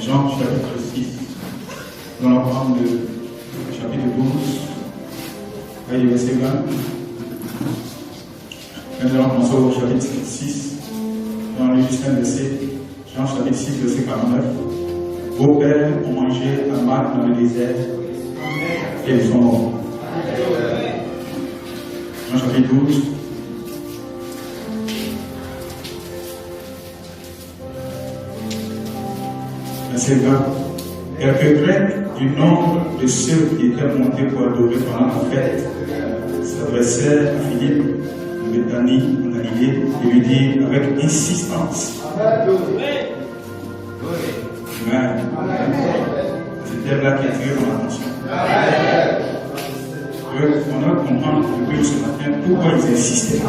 Jean chapitre 6. Nous allons prendre le chapitre 12, et le verset 20. Nous allons commencer au chapitre 6. Nous allons lire juste un verset. Jean chapitre 6, verset 49. Vos pères ont mangé un mal dans le désert et ils sont morts. Jean chapitre 12. Verset 20. Quelques Grecs du nombre de ceux qui étaient montés pour adorer pendant la fête s'adressèrent à Philippe de Béthanie en Galilée et lui dirent avec insistance. Amen. C'était là qui a attiré mon attention. On doit comprendre depuis ce matin pourquoi ils insistaient.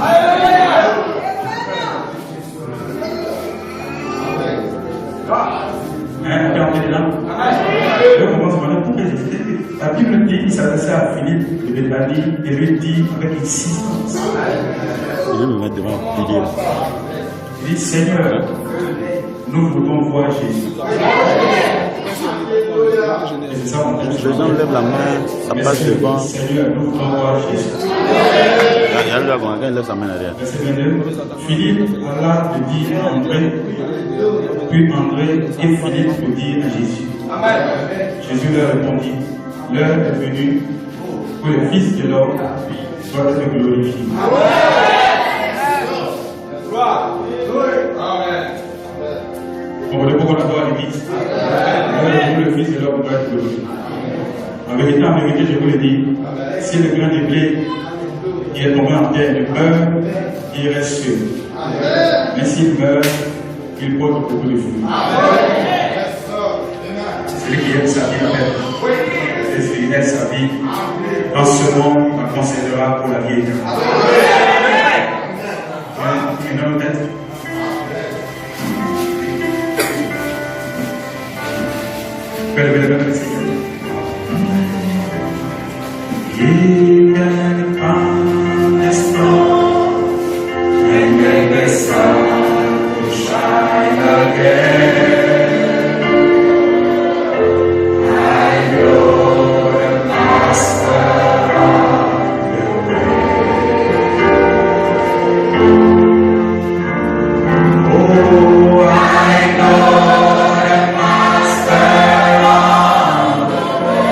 Après, on est là. On commence à demander pourquoi ils insistaient. La Bible dit qu'il s'adressait à Philippe de Béthanie et lui dit avec insistance. Je vais me mettre devant le pilier. Il dit Seigneur, nous voulons voir Jésus. Les gens lèvent la main, ça passe devant. Seigneur, nous voulons voir Jésus. Il y a le avant, quand il lève sa main derrière. Verset 22. Philippe alla le dire à André, puis André et Philippe le dirent à Jésus. Jésus leur répondit, l'heure est venue pour le Fils de l'homme soit être glorifié. On va pourquoi on adore l'Église. Le Fils de l'homme doit être glorifié. En vérité, je vous le dis, si le grain de blé qui est tombé en terre meurt, il reste sûr. Mais s'il meurt, il porte beaucoup de fruits. Celui qui aime sa vie et celui qui aime sa vie, dans ce monde, la conservera pour la vie éternelle. Une autre tête. Belle, Seigneur. He can find the storm and make the sun to shine again. I know the master of the way. Oh, I know the master of the way.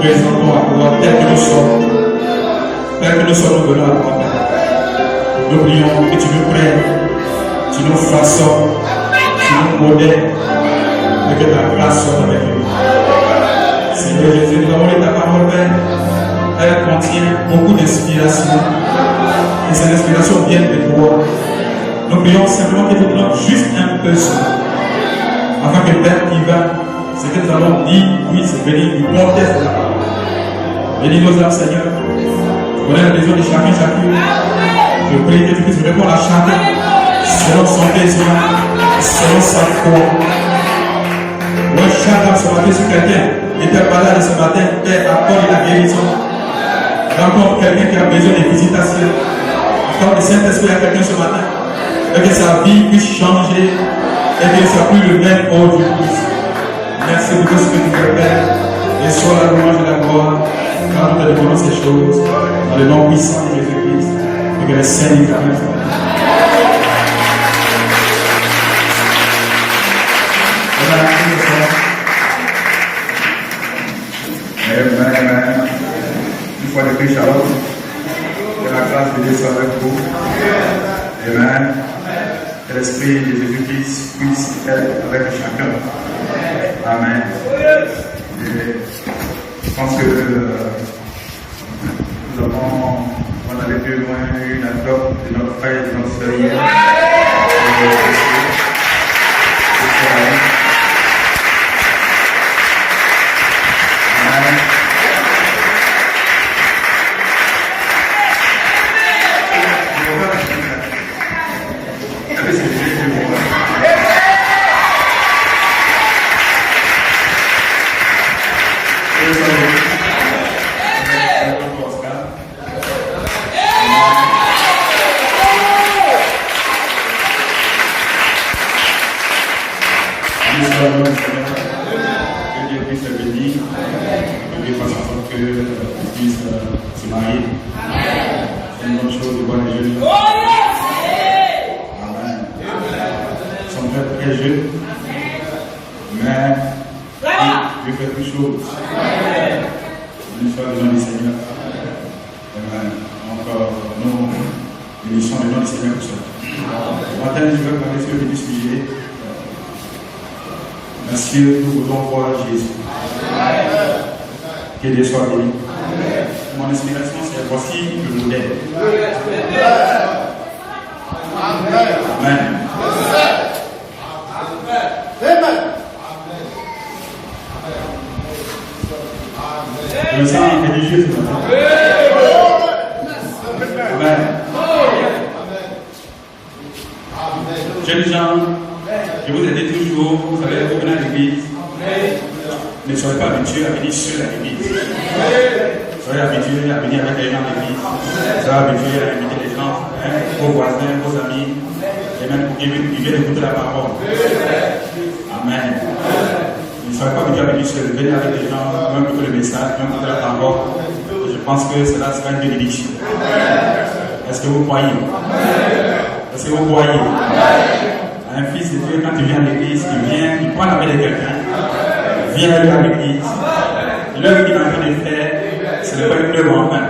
présentons à toi tel que nous sommes. Tel que nous sommes, nous venons à toi, Père. Nous prions que tu nous prennes, tu nous façonnes, tu nous modèles, et que ta grâce soit avec nous. Seigneur Jésus, nous avons lu ta parole, Père. Elle contient beaucoup d'inspiration. Et ces inspirations viennent de toi. Nous prions simplement que tu prennes juste un peu cela. Afin que Père qui va, ce que nous allons dire puisse venir du contexte de la parole. Bénis nos âmes, Seigneur. Tu connais les besoins de chacune. Je prie que tu puisses répondre à chacun selon son besoin, selon sa foi. Oui, chaque âme ce matin, si quelqu'un était malade ce matin, Père, accorde la guérison. Rencontre quelqu'un qui a besoin de visitation. Accorde le Saint-Esprit à quelqu'un ce matin. Et que sa vie puisse changer et que ne soit plus le même aujourd'hui. Merci pour tout ce que tu fais, Père. Et sois la louange et la gloire. Quand nous te demandons ces choses, dans le nom puissant de Jésus-Christ, et que le Seigneur t'amène. Amen. Une fois de plus, shalom. Que la grâce de Dieu soit avec vous. Amen. Que l'Esprit de Jésus-Christ puisse être avec chacun. Amen. Et je pense que nous avons, on avait plus loin une anecdote de notre frère et de notre sœur hier. Que Dieu puisse le bénir, que Dieu fasse en sorte qu'il puisse se marier. C'est une bonne chose de voir les jeunes. Amen. Ils sont très jeunes, mais Dieu fait toutes choses. Une fois le nom du Seigneur. Amen. Donc, nous bénissons le nom du Seigneur pour cela. Ce matin, je vais parler sur le sujet. Monsieur, nous voulons voir Jésus. Que Dieu soit béni. Mon inspiration, c'est voici le modèle. Amen. Je me sens religieux ce matin. Amen. Jeunes gens, je vous ai dit toujours, vous savez, vous venez à l'église, ne soyez pas habitués à venir seul à l'église. Soyez habitués à venir avec les gens à l'église. Soyez habitués à inviter les gens, vos voisins, vos amis, et même pour qu'ils viennent écouter la parole. Amen. Ne soyez pas habitués à venir seul, venez avec les gens, même écouter le message, même écouter la parole. Je pense que cela sera une bénédiction. Est-ce que vous croyez? Est-ce que vous croyez? Un fils de Dieu, quand il vient à l'église, il prend la main de quelqu'un, vient à l'église. L'œuvre qu'il est en train de faire, ce n'est pas une œuvre en vain.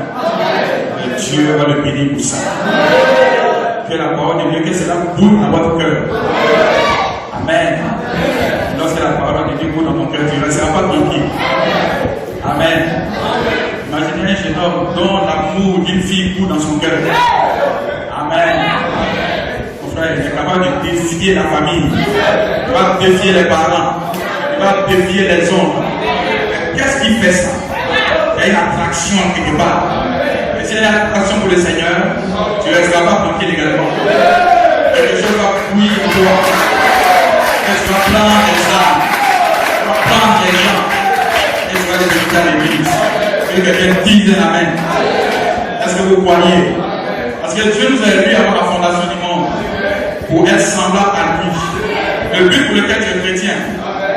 Et Dieu va le bénir pour ça. Que la parole de Dieu, que cela boule dans votre cœur. Amen. Lorsque la parole de Dieu boule dans ton cœur, tu ne resteras pas tranquille. Amen. Imaginez un jeune homme dont l'amour d'une fille boule dans son cœur. Amen. Il est capable de défier la famille, il va défier les parents, il va défier les hommes. Qu'est-ce qui fait ça? Il y a une attraction quelque part. Et s'il y a une attraction pour le Seigneur, tu ne resteras pas tranquille également. Quelque chose va fouiller en toi. Et tu vas prendre les âmes, tu vas prendre les gens, et tu vas les inviter à l'église. Que quelqu'un dise Amen. Est-ce que vous croyez? Parce que Dieu nous a élus avant la fondation du monde pour être semblable à lui. Le but pour lequel tu es chrétien,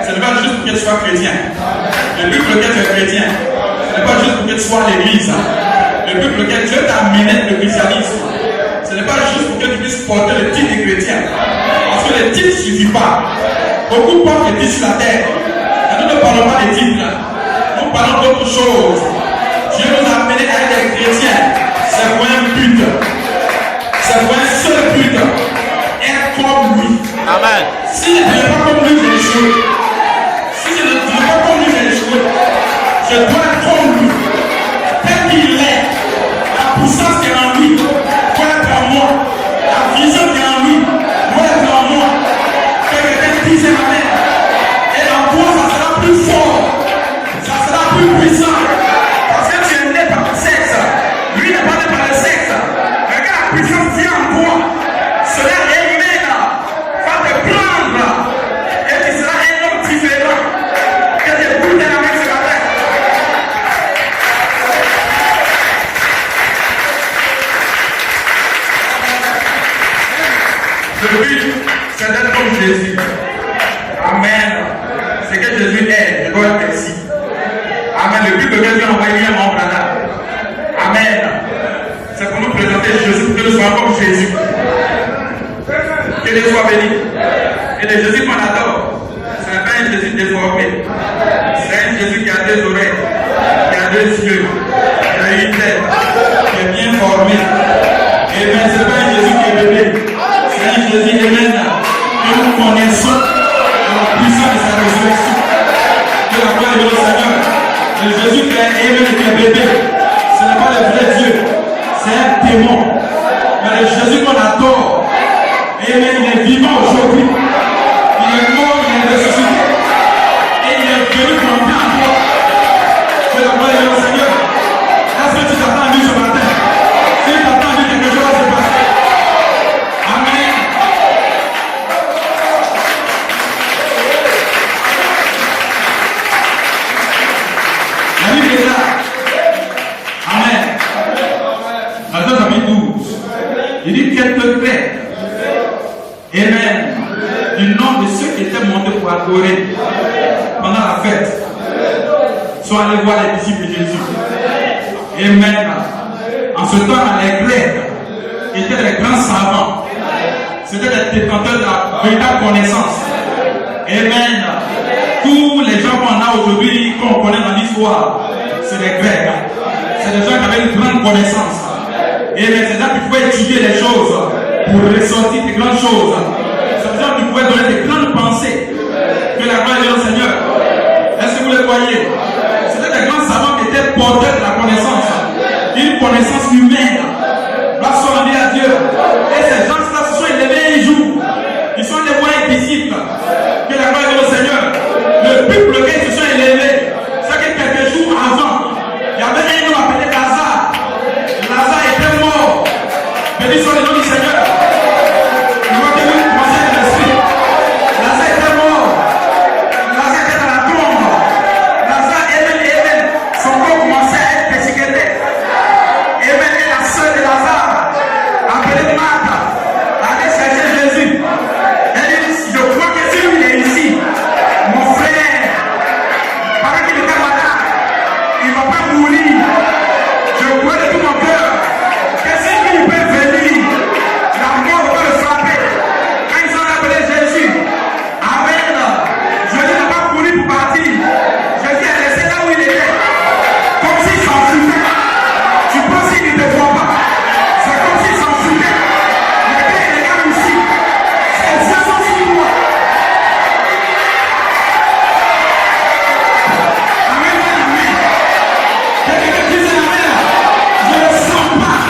ce n'est pas juste pour que tu sois chrétien. Le but pour lequel tu es chrétien, ce n'est pas juste pour que tu sois à l'église. Le but pour lequel Dieu t'a amené le christianisme, ce n'est pas juste pour que tu puisses porter le titre de chrétien. Parce que le titre ne suffit pas. Beaucoup portent le titre sur la terre. Et nous ne parlons pas des titres. Nous parlons d'autre chose. Dieu nous a appelés à être des chrétiens. C'est pour un but. C'est pour un seul but. Être comme lui. Amen. Si je ne suis pas comme lui, j'ai échoué. Si je ne suis pas comme lui, j'ai échoué. Je dois être comme lui. Tel qu'il est. La puissance qui est en lui doit être en moi. La vision qui est en lui doit être en moi. Que quelqu'un dise amen. Et en toi, ça sera plus fort. Ça sera plus puissant. Parce que tu es né par le sexe. Lui n'est pas né par le sexe. Regarde la puissance qui est en toi. Cela amen. Va te prendre. Et tu seras un homme différent. Que tu écoutes la main ce matin. Le but, c'est d'être comme Jésus. Amen. C'est que Jésus est, je dois être ici. Amen. Le but que Dieu a envoyé à mon Branham. Amen. C'est pour nous présenter Jésus, pour que nous soyons comme Jésus. Que Dieu soit béni. Et le Jésus qu'on adore, ce n'est pas un Jésus déformé. C'est un Jésus qui a deux oreilles, qui a deux yeux, qui a une tête, qui est bien formé. Amen. Ce n'est pas un Jésus qui est bébé. C'est un Jésus, amen, que nous connaissons la puissance de sa résurrection. Que la gloire est au Seigneur. Le Jésus qui est aimé, qui est bébé, ce n'est pas le vrai Dieu, c'est un démon. Mais le Jésus qu'on adore, amen, il est vivant aujourd'hui. Il est mort, il est ressuscité. Et il est venu pour entrer en toi. Que la gloire est au Seigneur. Est-ce que tu t'attends à lui ce matin? Si tu t'attends à lui, quelque chose va se passer. Amen. La Bible est là. Amen. Matthieu chapitre 12. Il dit quelques Grecs. Amen. Du nom de ceux qui étaient montés pour adorer pendant la fête sont allés voir les disciples de Jésus. Amen. En ce temps, les Grecs étaient des grands savants. C'était des détenteurs de la véritable connaissance. Amen. Tous les gens qu'on a aujourd'hui, qu'on connaît dans l'histoire, c'est des Grecs. C'est des gens qui avaient une grande connaissance. Et c'est des gens qui pouvaient étudier les choses pour ressortir des grandes choses. C'est des gens qui pouvaient donner des grandes pensées. Que la gloire est au Seigneur. Est-ce que vous le voyez? C'était des grands savants qui étaient porteurs de la connaissance. Une connaissance humaine. Gloire soit rendue à Dieu. Et ces gens-là se sont élevés un jour. Ils sont allés voir un disciple. Que la gloire est au Seigneur. Le but pour lequel ils se sont élevés, c'est que quelques jours avant, il y avait un homme appelé Lazare. Lazare était mort. Béni soit le nom du Seigneur. Je vois que vous commencez à l'esprit. Lazare était mort. Lazare était dans la tombe. Lazare, Amen. Son corps commençait à être déchiqueté. Amen. Et la sœur de Lazare, appelée Marthe, allait chercher Jésus. Elle dit, je crois que si lui est ici, mon frère, pendant qu'il était malade, il ne va pas mourir. Je crois de tout mon cœur que si lui peut venir, la mort va le frapper. Quand ils ont appelé Jésus, Amen, Jésus n'a pas couru pour partir. Jésus est resté là où il était, comme s'il s'en foutait. Tu penses qu'il ne te voit pas? C'est comme s'il s'en foutait. Mais quand il regarde ici, ses yeux sont sur moi. Amen, amen. Quelqu'un dise amen. Je ne le sens pas.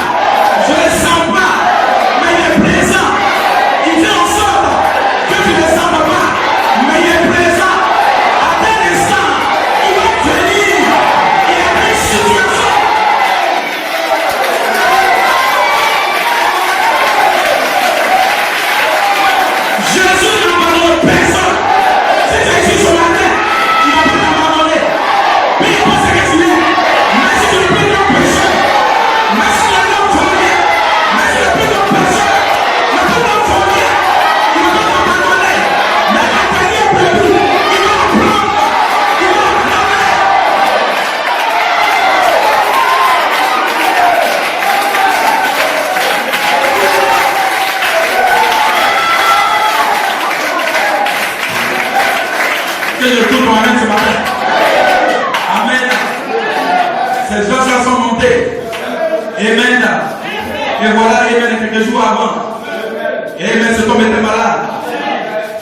Je ne le sens pas. Mais il est présent. Il fait en sorte que tu ne le sens pas. Mais il est présent. À tel instant, il va venir. Il y a une situation. Jésus n'abandonne personne. Si tu es ici ce matin, il ne va pas t'abandonner. Peu importe ce que tu es, même si tu es le plus grand pécheur, même si tu es l'homme volé, même si tu es le plus grand pécheur, le plus grand volé, il ne va pas t'abandonner. Mais la dernière brebis, il va en prendre. Il va en prendre. Que je tourne moi-même ce matin. Amen. bras sont montés. Amen. Et voilà, amen, quelques jours avant. Amen, cet homme était malade.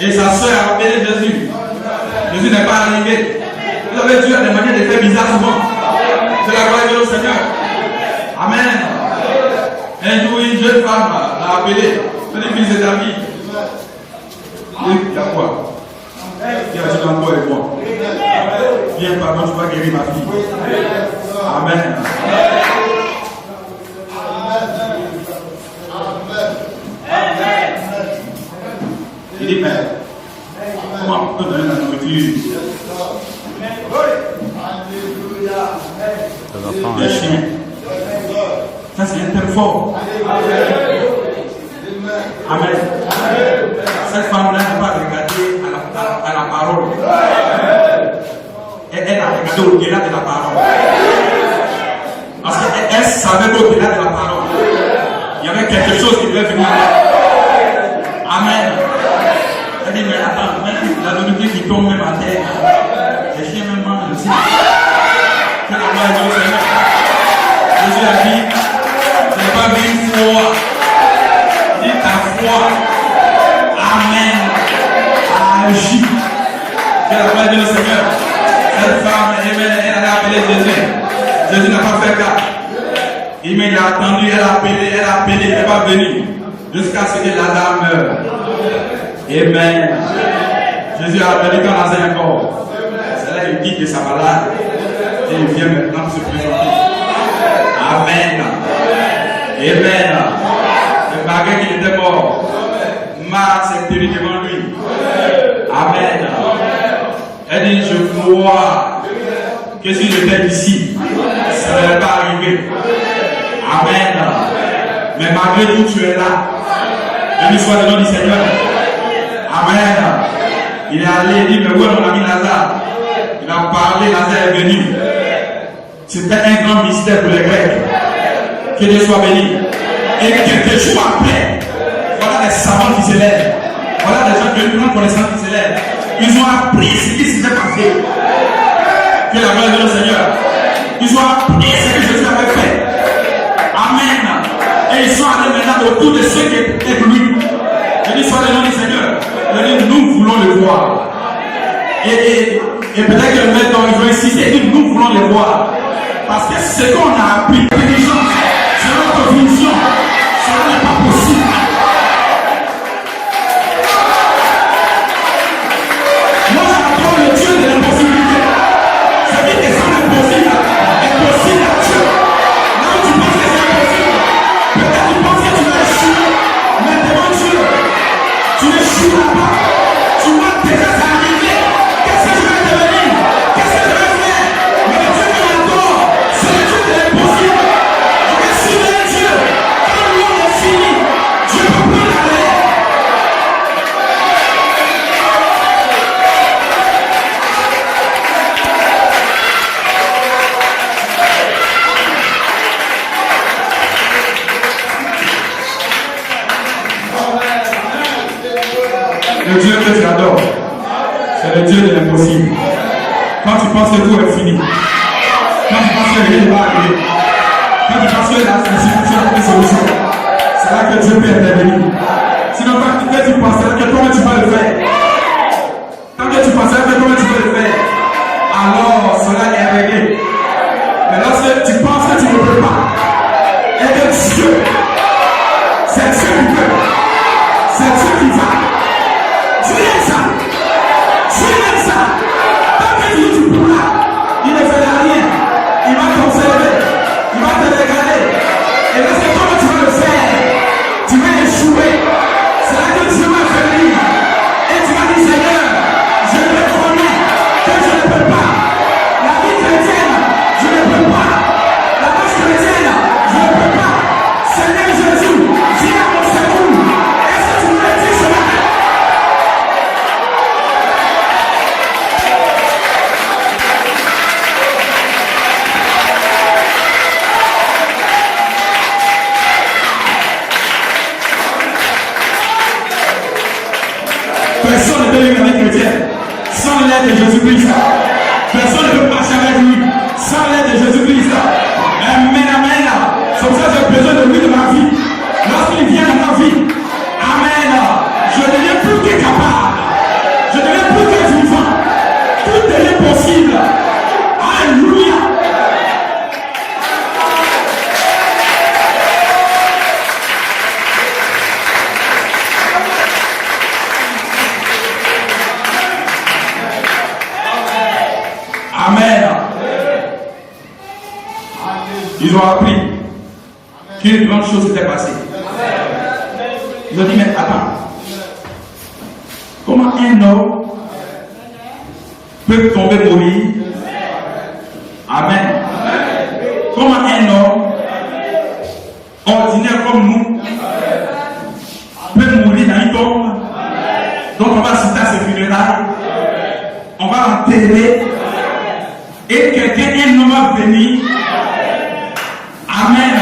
Et sa soeur a appelé Jésus. Jésus n'est pas arrivé. Vous avez Dieu a des manières de faire bizarre souvent. C'est la gloire du Seigneur. Amen. Un jour, une jeune femme l'a appelé. Elle dit, fils et amis. Il y a quoi? Il y a dit encore et moi. Viens, pardon, tu vas guérir ma fille. Amen. Il dit, mais comment on peut donner la nourriture? Les chiens. Ça, c'est un thème fort. Amen. Cette femme-là n'a pas regardé à la parole. Elle a regardé au-delà de la parole. Parce qu'elle savait qu'au-delà de la parole, il y avait quelque chose qui devait venir. Amen. Elle dit, mais attends, même la nourriture qui tombe même à terre, les chiens même mangent aussi. C'est la gloire du Seigneur. Jésus a dit, je n'ai pas vu une foi. Dis ta foi. Amen. Agis. C'est la gloire du Seigneur. Cette femme, elle a appelé Jésus. Jésus n'a pas fait cas. Il a attendu, elle a appelé, elle n'est pas venue. Jusqu'à ce que Lazare meure. Amen. Jésus a appelé quand Lazare est mort. C'est là qu'il quitte de sa malade. Et il vient maintenant se présenter. Amen. Amen. Le malgré qu'il était mort, Marc s'est tenu devant lui. Amen. Elle dit, je crois que si j'étais ici, ça ne serait pas arrivé. Amen. Mais malgré tout, tu es là. Béni soit le nom du Seigneur. Amen. Il est allé, il dit, mais où est mon ami Lazare? Il a parlé, Lazare est venu. C'était un grand mystère pour les Grecs. Que Dieu soit béni. Et quelques jours après, voilà des savants qui se lèvent. Voilà des gens qui ont une grande connaissance qui se lèvent. Ils ont appris ce qui s'était passé. Que la gloire de notre Seigneur. Ils ont appris ce que Jésus avait fait. Amen. Et ils sont allés maintenant autour de ceux qui étaient avec lui. Je dis, soit le nom du Seigneur. Je dis, nous voulons le voir. Et peut-être que le maître, ils ont insisté, ils disent, nous voulons le voir. Parce que ce qu'on a appris, l'intelligence, c'est notre vision. Cela n'est pas possible. Moi, j'adore le Dieu de l'impossibilité. Ça dit que ça n'est possible. Est possible à Dieu. Là où tu penses que c'est impossible, peut-être tu penses que tu vas échouer. Mais devant Dieu, tu n'échoueras pas. Tu vois déjà ça arriver. Qu'est-ce que je vais devenir? Qu'est-ce que je vais faire? Mais le Dieu que j'adore, c'est le Dieu de l'impossible. Je vais suivre un Dieu. Quand le monde est fini, Dieu peut plus l'aller. Le Dieu que tu adores, c'est le Dieu de l'impossible. Quand tu penses que tout est fini, quand tu penses que rien ne va arriver, quand tu penses que la situation a une solution, c'est là que Dieu peut intervenir. Sinon, quand tu penseras que toi tu vas le faire, tant que tu penseras que toi tu vas le faire, alors cela est réglé. Mais lorsque tu penses que tu ne peux pas, et que Dieu, c'est Dieu qui peut, c'est Dieu qui va. Tu aimes ça. Tu aimes ça. Tant que tu pourras, il ne fera rien. Il va t'observer. Il va te regarder. Et lorsque toi tu vas le faire, tu vas échouer. C'est là que Dieu va venir. Et tu vas dire, Seigneur, je reconnais que je ne peux pas. La vie chrétienne, je ne peux pas. La marche chrétienne, je ne peux pas. Seigneur Jésus, viens à mon secours. Est-ce que tu me le dis ce matin? Personne ne peut vivre avec chrétien sans l'aide de Jésus-Christ. Personne ne peut marcher avec lui sans l'aide de Jésus-Christ. Amen, amen. C'est pour ça que j'ai besoin de lui de ma vie. Lorsqu'il vient dans ma vie, amen, je deviens plus que capable. Je deviens plus que vivant. Tout devient possible. Alléluia. Amen. Ils ont appris qu'une grande chose s'était passée. Ils ont dit, mais attends, comment un homme peut tomber mourir? Amen. Comment un homme ordinaire comme nous peut mourir dans une tombe? Donc on va citer à ses funérailles, on va l'enterrer, et quelqu'un, un homme va venir. Amen.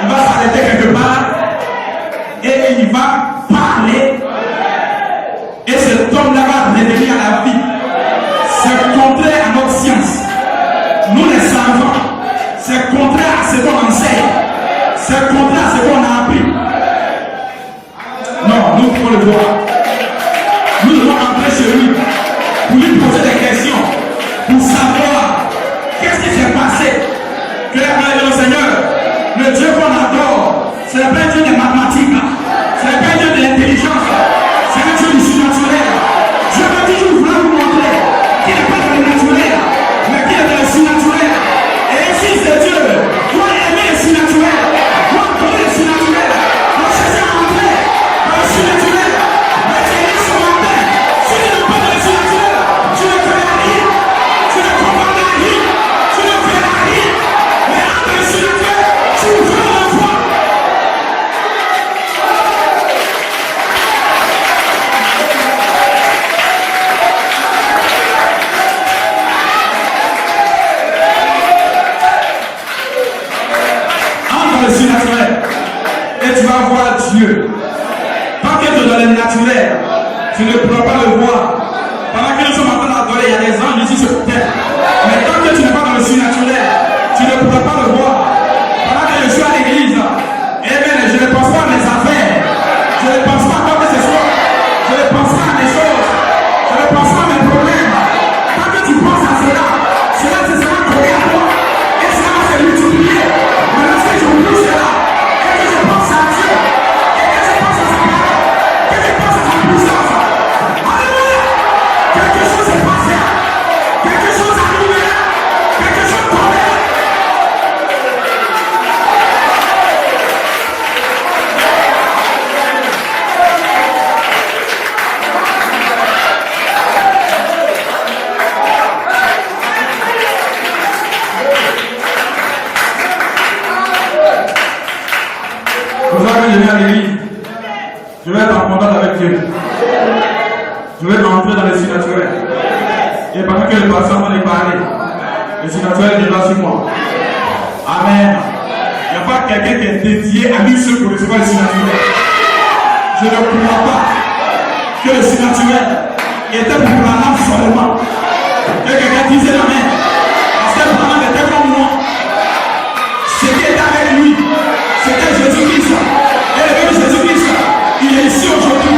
Il va s'arrêter quelque part et il va parler. Et cet homme-là va revenir à la vie. C'est contraire à notre science. Nous les savants, c'est contraire à ce qu'on enseigne. C'est contraire à ce qu'on a appris. Non, nous pouvons le voir. Nous devons entrer chez lui pour lui poser des questions, pour savoir qu'est-ce qui s'est passé. Que la gloire du Seigneur, le Dieu qu'on adore, ce n'est pas un Dieu des mathématiques, ce n'est pas un Dieu de l'intelligence, c'est un Dieu du surnaturel. Je veux toujours vouloir vous montrer qu'il n'est pas dans le naturel, mais qu'il est dans le surnaturel. Et fils de Dieu, doit aimer le surnaturel, doit connaître le surnaturel, doit chercher à entrer dans le surnaturel. Mais tu es ce matin, si tu n'es pas dans le surnaturel, tu ne feras rien, tu ne comprendras rien, tu ne feras rien. Mais entre le surnaturel, tu veux le voir. Le surnaturel et tu vas voir Dieu. Tant que tu es dans le naturel, tu ne pourras pas le voir. Pendant que nous sommes en train d'adorer, il y a des anges ici sur terre. Mais tant que tu n'es pas dans le surnaturel, tu ne pourras pas le voir. Pendant que je suis à l'église, je ne pense pas à mes affaires. Je ne pense pas à quoi que ce soit. Je ne pense pas à mes choses. Je ne pense pas à mes problèmes. Tant que tu penses à cela, cela se sera collé à toi. Et cela va se multiplier. Mais lorsque je oublie cela, et que je pense à Dieu, et que je pense à sa parole, que je pense à sa puissance, alléluia, quelque chose est passé, quelque chose est arrivé, quelque chose est tombé. Pour ça que je viens à l'église, je vais être en contact avec Dieu. Je vais entrer dans le surnaturel. Et pendant que le pasteur m'en est parlé, le surnaturel viendra sur moi. Amen. Il n'y a pas quelqu'un qui est dédié à lui seul pour recevoir le surnaturel. Je ne crois pas que le surnaturel était pour la âme seulement. Que quelqu'un disait amen. Parce que pendant était comme moi, ce qui était avec lui, c'était Jésus-Christ. Et le même Jésus-Christ, il est ici aujourd'hui.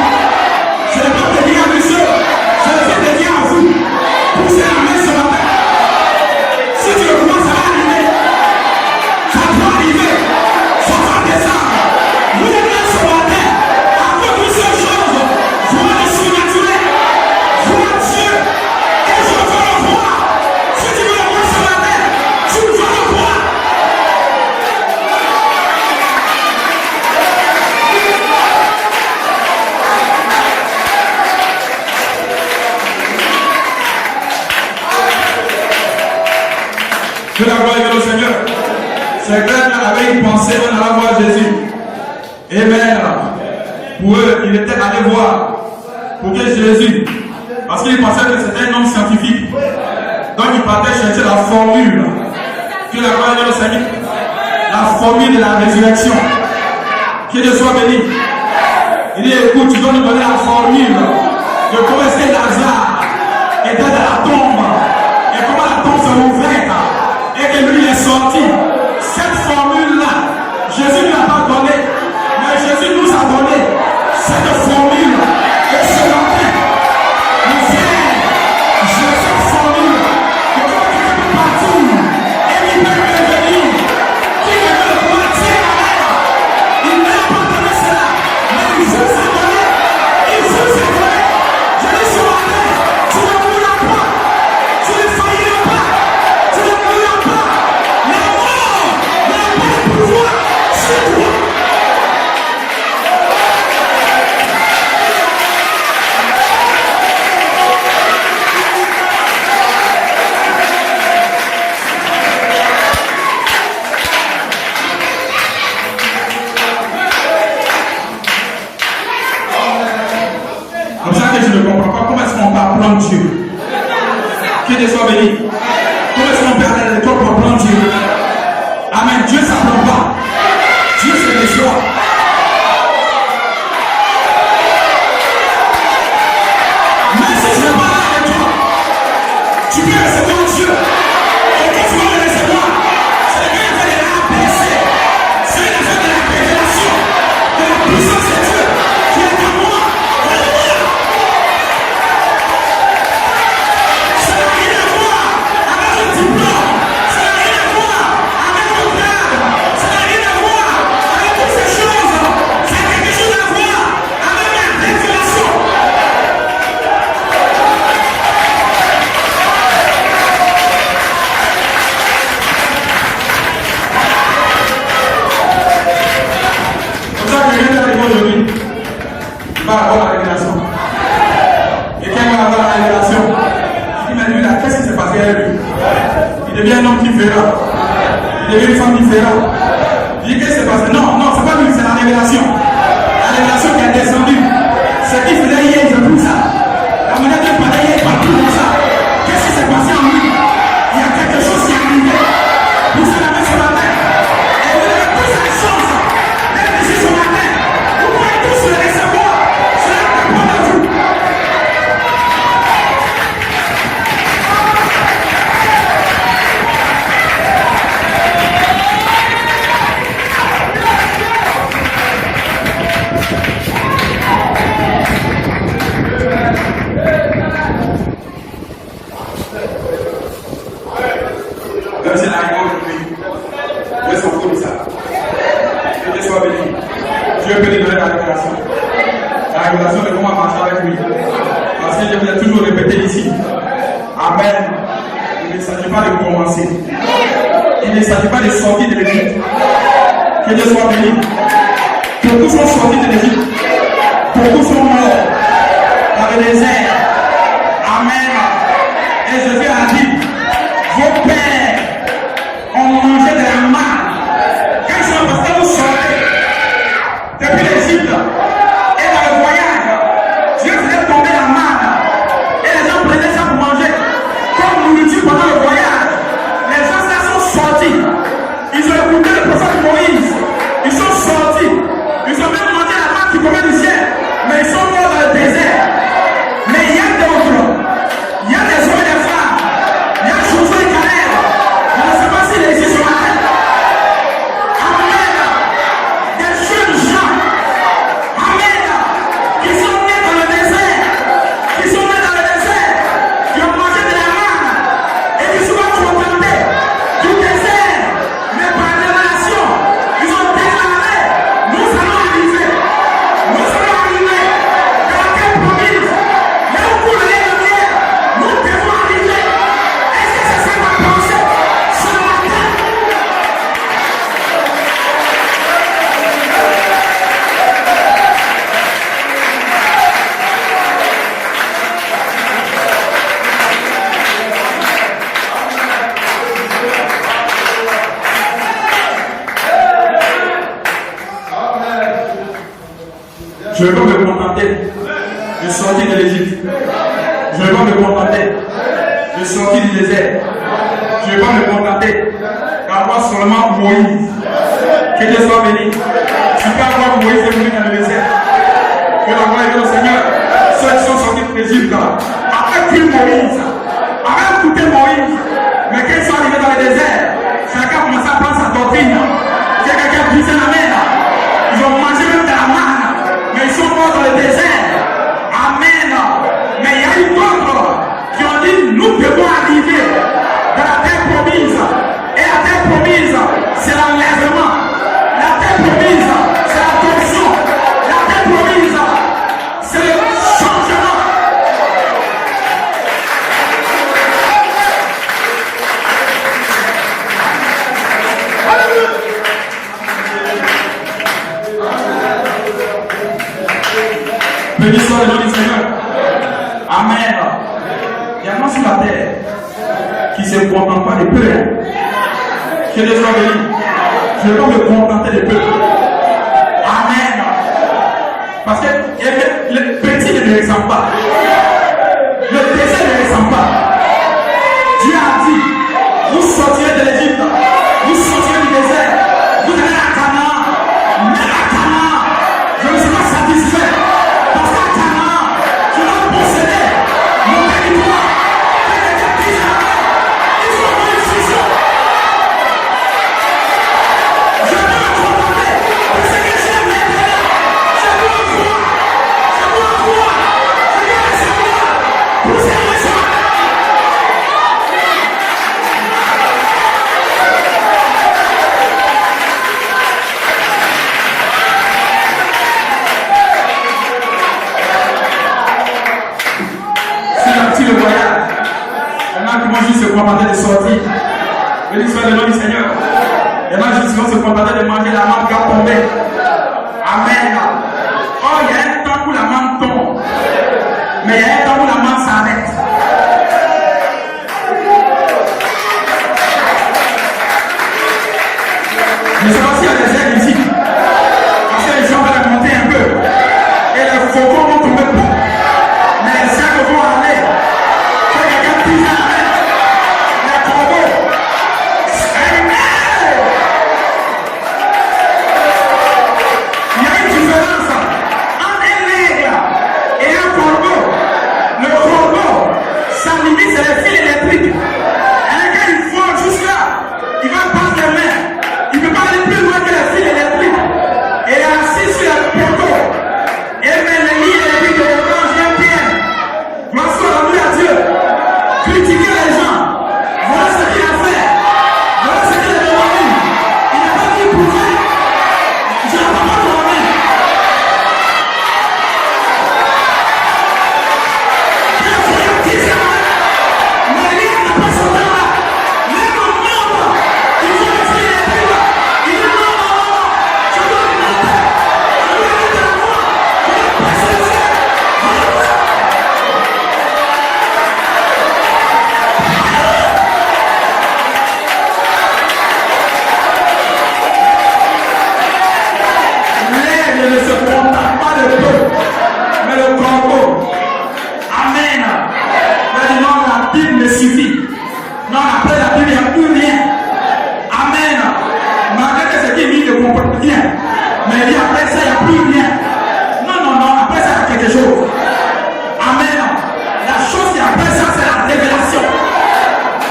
Je ne vais pas te dire à lui seul, je vais te dire à vous. Poussez la main ce matin. Si tu le vois, ça va arriver. Ça va arriver. Ça va descendre. Vous êtes là ce matin. À cause d'une seule chose. Voir le surnaturel. Voir Dieu. Et je veux le voir. Si tu veux le voir ce matin, tu veux le voir. Que la gloire est au Seigneur. Ces frères avaient une pensée en allant voir Jésus. Amen. Pour eux, ils étaient allés voir. Pour que Jésus, parce qu'ils pensaient que c'était un homme scientifique. Donc ils partaient chercher la formule. Que la gloire est au Seigneur. La formule de la résurrection. Que Dieu soit béni. Il dit, écoute, tu dois nous donner la formule de comment est-ce que Lazare était dans la tombe. Et comment la tombe s'est ouverte. Et que lui est sorti. Dieu. Que Dieu soit béni. Comment est-ce qu'on peut aller de toi pour prendre Dieu? Amen. Dieu ne s'apprend pas. Dieu se déçoit. Mais si je ne parle pas avec toi, tu peux recevoir Dieu. Et quand tu vas le recevoir, c'est le gars de l'APC. C'est le gars de la révélation, de la puissance de Dieu qui est en moi. Alléluia. Ça n'a rien à voir avec le diplôme. Ça n'a rien à voir avec le grade. Ça n'a rien à voir avec toutes ces choses. Ça a quelque chose à voir avec la révélation. Je viens d'arriver aujourd'hui, il va avoir la révélation. Et quand il va avoir la révélation, il m'a dit là, qu'est-ce qui s'est passé avec lui? Il devient un homme différent. Il devient une femme différente. Il dit, qu'est-ce qui s'est passé? Non, non, c'est pas lui, c'est la révélation. La révélation qui est descendue. Ce qu'il faisait hier, il ne fait plus ça. La manière de parler hier, il ne parle plus comme ça. Qu'est-ce qui s'est passé en lui? Il y a quelque chose qui est arrivé. Vous savez, la main sur la tête. Et vous avez tous la chance. Même ici sur la tête. Vous pouvez tous le recevoir. Cela dépend de vous. Même si l'arrivée aujourd'hui, je vais sortir de ça. Que Dieu soit béni. Dieu peut libérer la révélation. La révélation de comment marcher avec lui. Parce que je vous ai toujours répété ici. Amen. Il ne s'agit pas de commencer. Il ne s'agit pas de sortir de l'Égypte. Que Dieu soit béni. Beaucoup sont sortis de l'Égypte. Beaucoup sont morts dans le désert. Amen. Et Jésus a dit, vos pères ont mangé de la manne. Quand ils sont parce que vous sortez depuis l'Égypte et dans le voyage, Dieu faisait tomber la manne. Et les gens prenaient ça pour manger. Comme nourriture pendant le voyage. Les gens là sont sortis. Ils ont écouté le prophète Moïse. Ils sont sortis. Ils ont même mangé la manne qui promet du ciel. Mais ils sont morts dans le désert. Mais il y a d'autres. Il y a des hommes et des femmes. Il y a Josué et Caleb. Je ne sais pas s'il existe sur la terre. Amen. Des jeunes gens. Amen. Qui sont nés dans le désert. Qui sont nés dans le désert. Qui ont mangé de la manne. Et qui sont contentés du désert. Mais par révélation, ils ont déclaré, nous allons arriver. Nous allons arriver dans la terre promise. Là où vous allez venir, nous devons arriver. Est-ce que c'est ça ma pensée ce matin? Je ne vais pas me contenter de sortir de l'Égypte. Je ne vais pas me contenter de sortir du désert. Je ne vais pas me contenter d'avoir seulement Moïse. Que Dieu soit béni. Tu peux avoir Moïse et venir dans le désert. Que la gloire est au Seigneur. Ceux qui sont sortis de l'Égypte, après pris Moïse, après écouté Moïse, mais quand ils sont arrivés dans le désert, chacun a commencé à prendre sa doctrine. C'est quelqu'un qui disait la mer. Ils ont mangé même de la manne. Mais ils sont morts dans le désert. Amen. Mais il y a eu d'autres qui ont dit, nous devons arriver dans la terre promise. Et la terre promise, c'est l'enlèvement. La terre promise, c'est l'adoption. La terre promise, c'est le changement. Béni soit le nom du Seigneur. Amen. Il y a moi sur la terre qui ne se contente pas de peu. Que Dieu soit béni. Je ne vais pas me contenter de peu. Amen. Parce que le petit ne le ressemble pas. Le désert de l'Égypte, vous sortirez du désert, vous allez à Canaan. Mais à Canaan, je ne suis pas satisfait. Parce qu'à Canaan, je dois posséder mon territoire. Quelqu'un dit jamais, il faut avoir une vision. Je veux me contenter de ce que j'aime maintenant. Je veux le voir. Je veux le voir. Je veux le savoir. Vous aimez ça? Si le voyage, maintenant que moi juste se contenter de sortir, le soit le nom du Seigneur. Maintenant juste se contenter de manger la mangue qui a tombé. Amen. Oh, il y a un temps où la mangue tombe, mais il y a un temps où la mangue s'arrête. Je sais pas s'il y a des ailes ici, parce que les gens vont la monter un peu, et les faucons vont tomber pour. Mais les cercles vont aller. Que quelqu'un dise amen. Les corbeaux. Amen. Il y a une différence entre un aigle et un corbeau. Le corbeau, sa limite c'est les fils électriques. Un gars il vole jusqu'à, il va passer les mains. Il ne peut pas aller plus loin que les fils électriques. Et il est assis sur le poteau. Et met les lignes électriques de l'orange bien pierre. Gloire soit rendue à Dieu. Critiquer les gens. Voilà ce qu'il a fait. Voilà ce qu'il a demandé. Il n'a pas dit pour faire. Je n'ai pas demandé. Il faut dire qu'il s'est mal. Mais il n'a pas son temps là. Même au monde, il faut le faire électrique là. Il dit non, non, non. Je dois le monter. Je dois le mettre à moi. Je dois passer le ciel. L'aigle ne se contente pas de peu, mais le corbeau. Amen. Là, non, la Bible me suffit. Non, après la Bible, il n'y a plus rien. Amen. Malgré que ce qui est mis ne comprend rien. Mais il dit après ça, il n'y a plus rien. Non, non, non, après ça, il y a quelque chose. Amen. La chose qui est après ça, c'est la révélation.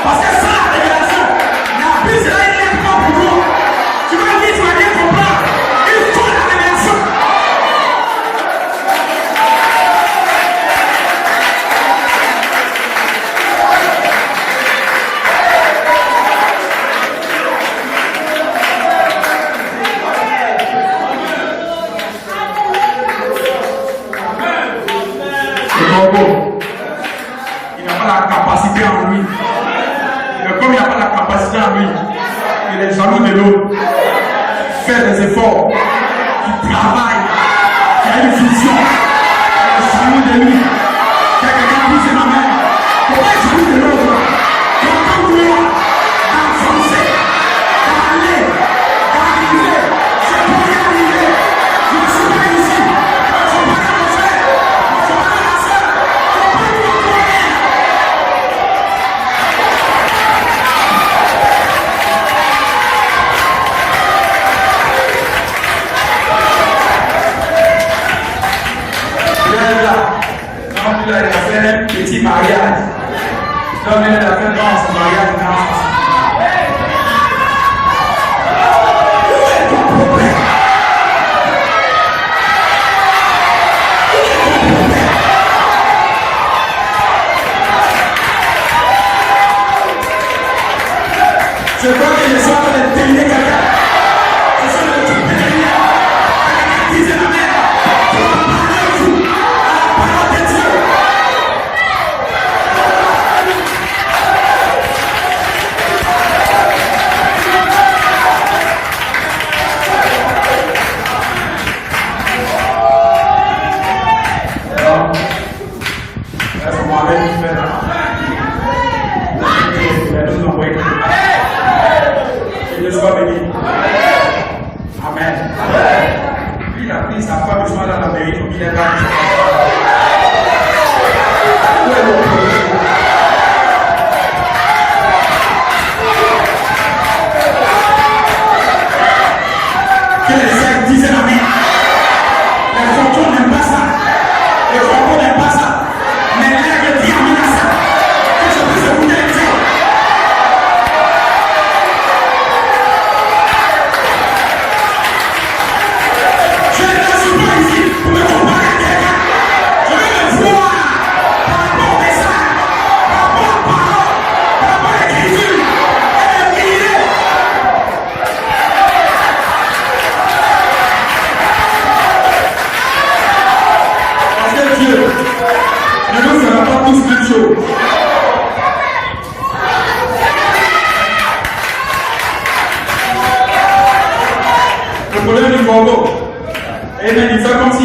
Parce que sans la révélation, la Bible, c'est là, il n'est pas pour vous. Tu vas dire, tu vas bien comprendre. Il faut la révélation. Le corbeau, il n'a pas la capacité en lui. Mais comme il n'a pas la capacité en lui, il est jaloux de l'autre. Fait des efforts, il travaille, il a une vision, il est jaloux de lui. Quelqu'un pousse ma main. Pourquoi est jaloux de l'autre? Comment toi, d'enfoncer, d'aller, d'arriver, je peux y arriver. Je ne suis pas ici. Je ne suis pas dans mon frère. Je ne suis pas dans ma soeur. Je ne suis pas dans mon frère. Il a fait un petit mariage. Donc il a fait dans son mariage. Où est ton problème? Où est ton problème? Je crois que je suis en train de terminer quelqu'un. Je suis en train de terminer quelqu'un. Disez la mère. Pour parler au vous. À la parole de Dieu.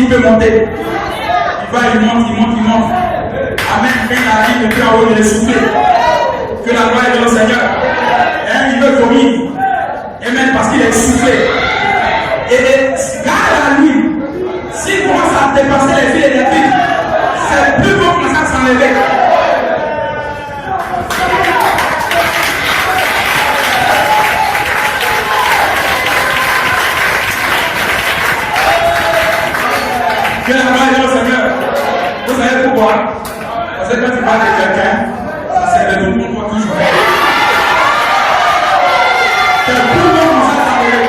il peut monter. Il va, il monte, il monte, il monte. Amen. Quand il arrive, et puis en haut, il est soufflé. Que la gloire est de notre Seigneur. Hein, il veut vomir. Amen, parce qu'il est soufflé. Et garde à lui. S'il commence à dépasser les fils électriques, c'est plus bon que ça s'enlever. Que la gloire est de notre Seigneur. Vous savez pourquoi? Parce que quand tu parles de quelqu'un, ça c'est le monde pour toujours. C'est plus bon que ça s'enlever.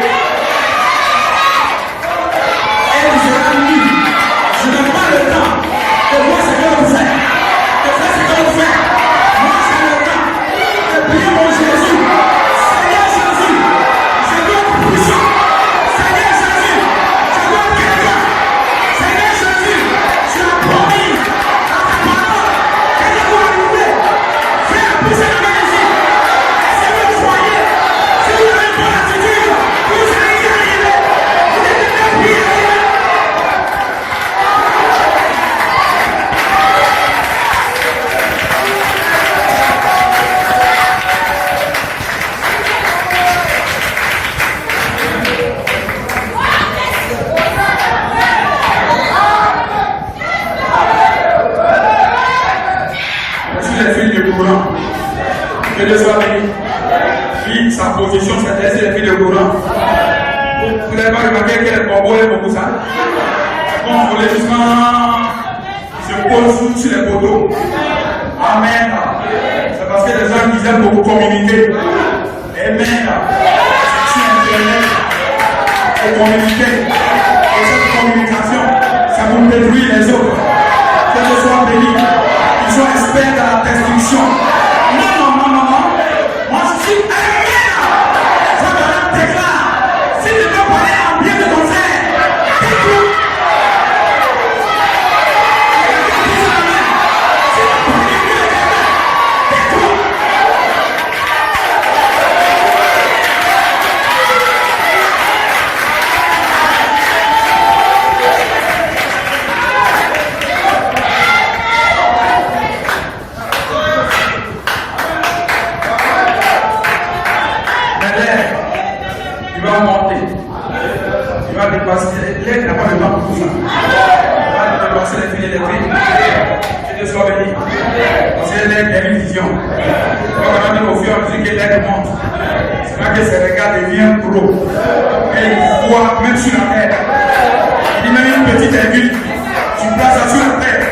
Et tu seras libre. Je n'ai pas le temps de voir ce que vous faites, de faire ce que vous faites. Moi, j'ai le temps de prier mon Jésus. Seigneur Jésus, je dois être puissant. Seigneur Jésus, je dois être quelqu'un. Seigneur Jésus, tu as promis à ta parole que je dois arriver. Fais pousser la main ici. Si vous croyez, si vous avez une bonne attitude, vous allez y arriver. Vous êtes bien prié. Les fils de courant. Que Dieu soit béni. Lui, sa position, c'est laisser les fils de courant. Vous n'avez pas remarqué qu'elle est combolée beaucoup ça? Quand vous voulez doucement, il se pose sur les poteaux. Amen. C'est parce que les gens qui aiment beaucoup communiquer. Amen. C'est sur Internet. Pour communiquer. Et cette communication, ça vous détruit les autres. Que Dieu soit béni. Ils sont experts dans la destruction. Non. Moi, je suis Amen. Je te déclare. Si tu veux parler en bien de ton frère, tais-toi. Si tu veux parler bien de quelqu'un, tais-toi. Il va monter. Il va dépasser. L'air n'a pas le temps pour tout ça. Il va dépasser les fils électriques. Que Dieu soit béni. Parce que l'air a une vision. Il va quand même au fur et à mesure que l'air monte. C'est là que ces regards deviennent gros. Et il voit même sur la terre. Il dit même une petite aiguille. Tu places ça sur la terre.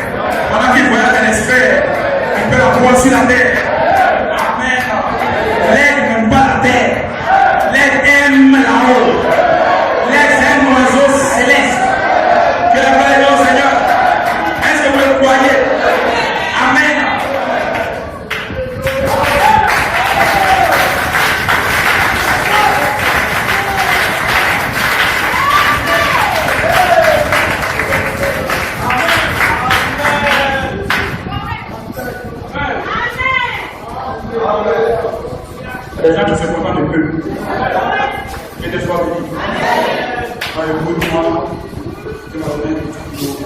Pendant qu'il voyage dans les sphères, il peut la voir sur la terre. Amen. L'air n'aime pas la terre. L'air aime là-haut. L'air c'est un oiseau céleste. Que la gloire est de notre Seigneur. Est-ce que vous le croyez? Amen. Les gens qui se contentent de peu. Que Dieu soit béni. Écoute-moi. Je vais donner un petit peu.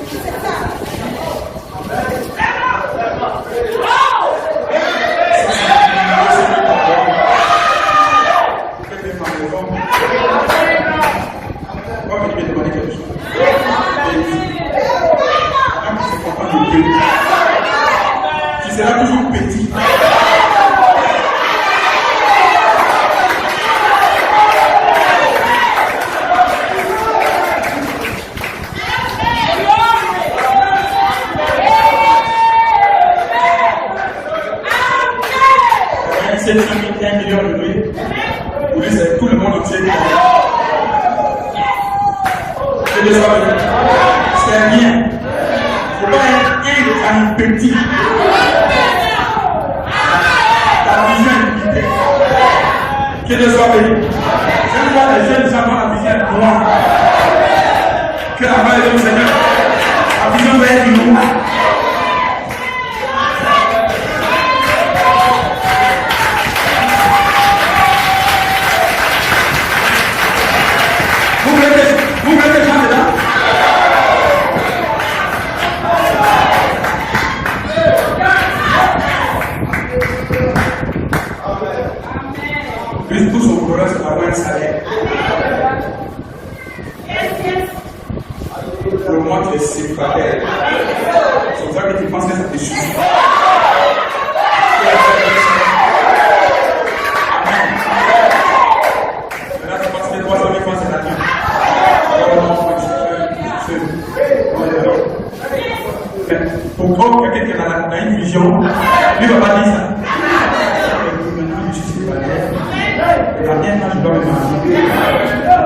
Tu seras toujours petit. C'est 1 million de blé. Vous voulez, c'est tout le monde entier. C'est des soirées. C'est rien. Il ne faut pas être un petit. La vision est limitée. Que Dieu soit béni. J'aime voir les jeunes gens la vision noire. Que la gloire est du Seigneur. La vision doit être noire. Vous mettez les gens dedans. Lui, tout son problème, c'est d'avoir un salaire. Le mois tu es célibataire. C'est pour ça que tu penses que ça te suffit. Maintenant, tu penses que 300 000 francs, c'est la vie. Pourquoi quelqu'un qui a une vision, lui ne va pas dire ça. Maintenant, je suis célibataire. Dans 1 an, je dois me marier.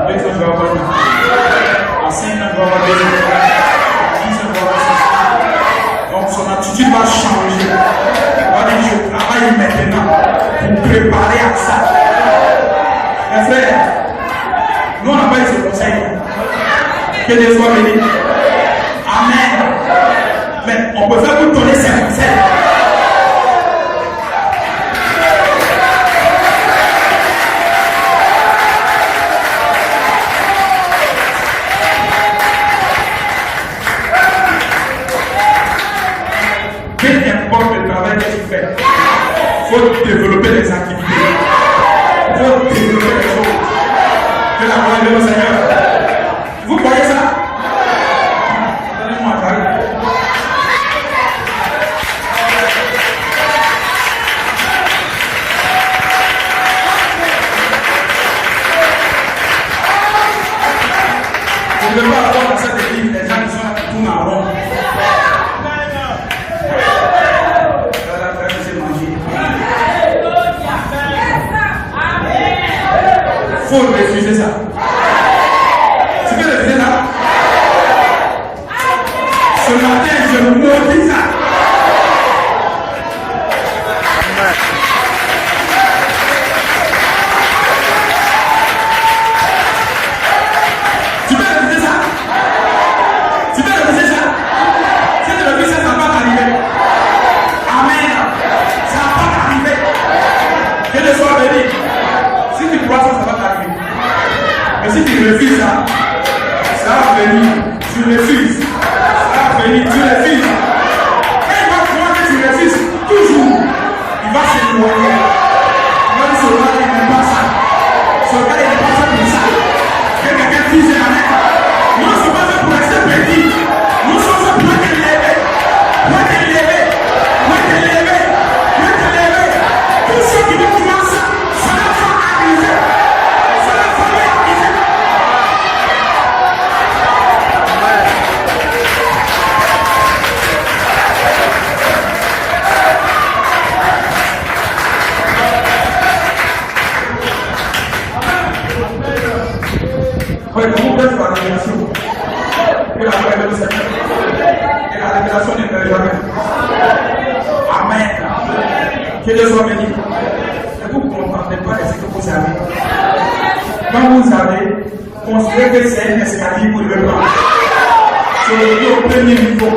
2 ans, je dois avoir une en 5 ans, je dois avoir 2 ans. En 10 ans, je dois avoir 6 ans. Donc, son attitude va changer. Il va dire, je travaille maintenant pour préparer à ça. Mes frères, nous, on n'a pas eu ce conseil. Que Dieu soit béni. Amen. Mais on peut faire vous donner ces conseils. Peu importe le travail que tu fais, il faut développer les activités. Il faut développer les choses. Que la gloire de au Seigneur. Vous croyez ça? Donnez-moi ça. Je ne veux pas avoir dans cette église les gens qui sont là qui tournent en rond. Il faut refuser ça. Tu peux refuser ça? Ce matin, je maudis ça. Tu peux refuser ça? Tu peux refuser ça? Si tu refuses ça, ça va pas t'arriver. Amen. Ça va pas t'arriver. Que Dieu soit béni. Si tu crois ça, ça va t'arriver. Mais si tu refuses ça, ça va venir. Tu refuses. Ça va venir. Tu refuses. Quand il va croire que tu refuses, toujours, il va s'éloigner. Il va dire, ce gars, il n'est pas ça. Ce gars, il n'est pas fait pour ça. Que quelqu'un dise Amen. Nous ne sommes pas faits pour rester petits. Nous sommes faits pour être élevés. Pour être élevés. Pour être élevés. Pour être élevés. Tous ceux qui vont voir ça, ça va pas arriver. Ça va pas arriver. Oui, comment faire la révélation? Que la gloire du Seigneur. Et la révélation n'est pas jamais. Amen. Que Dieu soit béni. Et vous ne comprenez pas ce que vous avez. Quand vous avez, considérez que c'est un escalier pour le blanc. C'est aujourd'hui au premier niveau.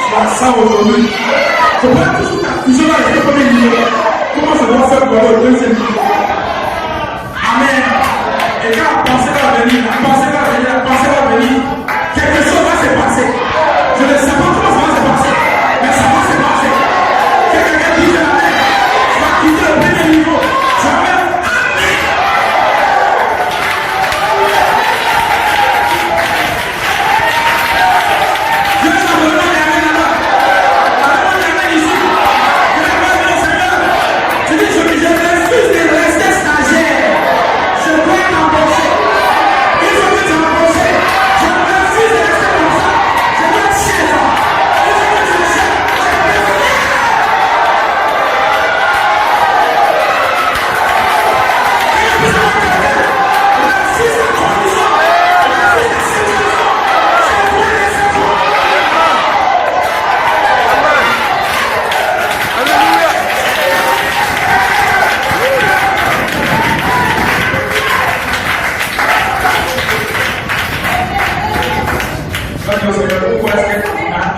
Soit ça aujourd'hui. Il ne faut pas toujours ta fusion avec le premier niveau. Comment ça doit faire pour aller au deuxième niveau? Amen. Et quand la pensée va venir, quelque chose va se passer. Je ne sais pas comment ça va se passer, mais ça va se passer. Que quelqu'un dise Amen. Tu vas quitter le premier niveau. Tu vas mettre Amen. Je vais vous demander Amen là-bas. Donnez-moi Amen ici. Que la gloire de Seigneur. Tu dis, je refuse de rester stagiaire. Je dois t'embaucher. Il faut que tu embauches. Je refuse de rester comme ça. Je dois être chef. Il faut que tu le chef. Refuse la condition. Refuse la situation. Je dois rester toi. Va dire au Seigneur, pourquoi est-ce que tu m'as?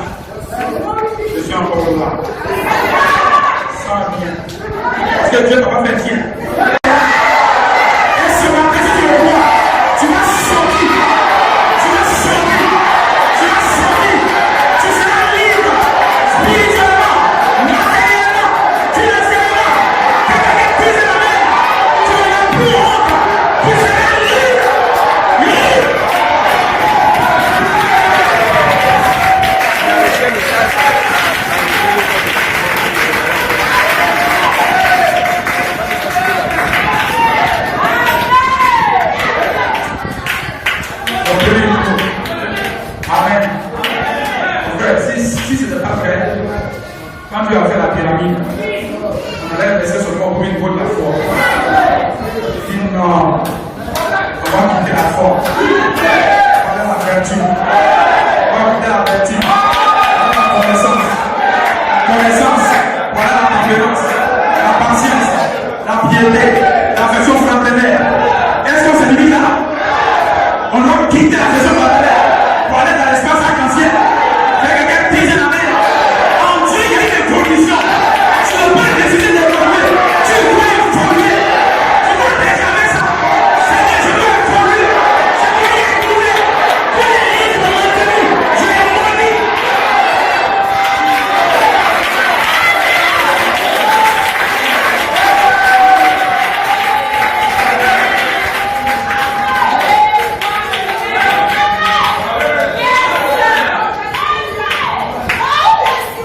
Je suis encore là. Sans bien. Parce que Dieu t'a pas fait bien. Et ce matin, si tu le vois, tu vas sortir. Tu vas sortir. Tu vas sortir. Tu seras libre. Spirituellement, matériellement, financièrement. Que quelqu'un puisse la main. Tu vas j'allais rester seulement pour une bonne la foi. Je dis non, on va quitter la foi. Voilà la vertu. On va quitter la vertu. Voilà la connaissance. La connaissance, voilà la tempérance, la patience, la piété, l'affection fraternelle. Est-ce qu'on se limite là? On doit quitter l'affection fraternelle pour aller dans l'espace arc-en-ciel. Quelqu'un pise la main. En Dieu, il y a une condition. Tu ne peux pas décider d'évoluer. Tu dois évoluer. Tu dois déclarer ça. Seigneur, je dois évoluer. Je dois évoluer. Pour les lignes de maintenir. Je évolue.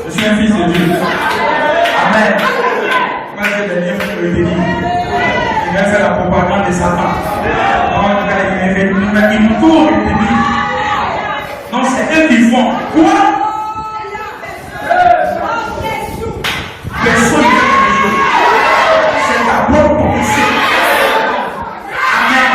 Je suis un fils de Dieu. Amen. Moi, j'ai des livres pour le bénir. Il va faire la propagande de Satan. Il me court, il me dit. Non, c'est eux qui font. Quoi? Personne ne fait. C'est ta propre pensée. Amen.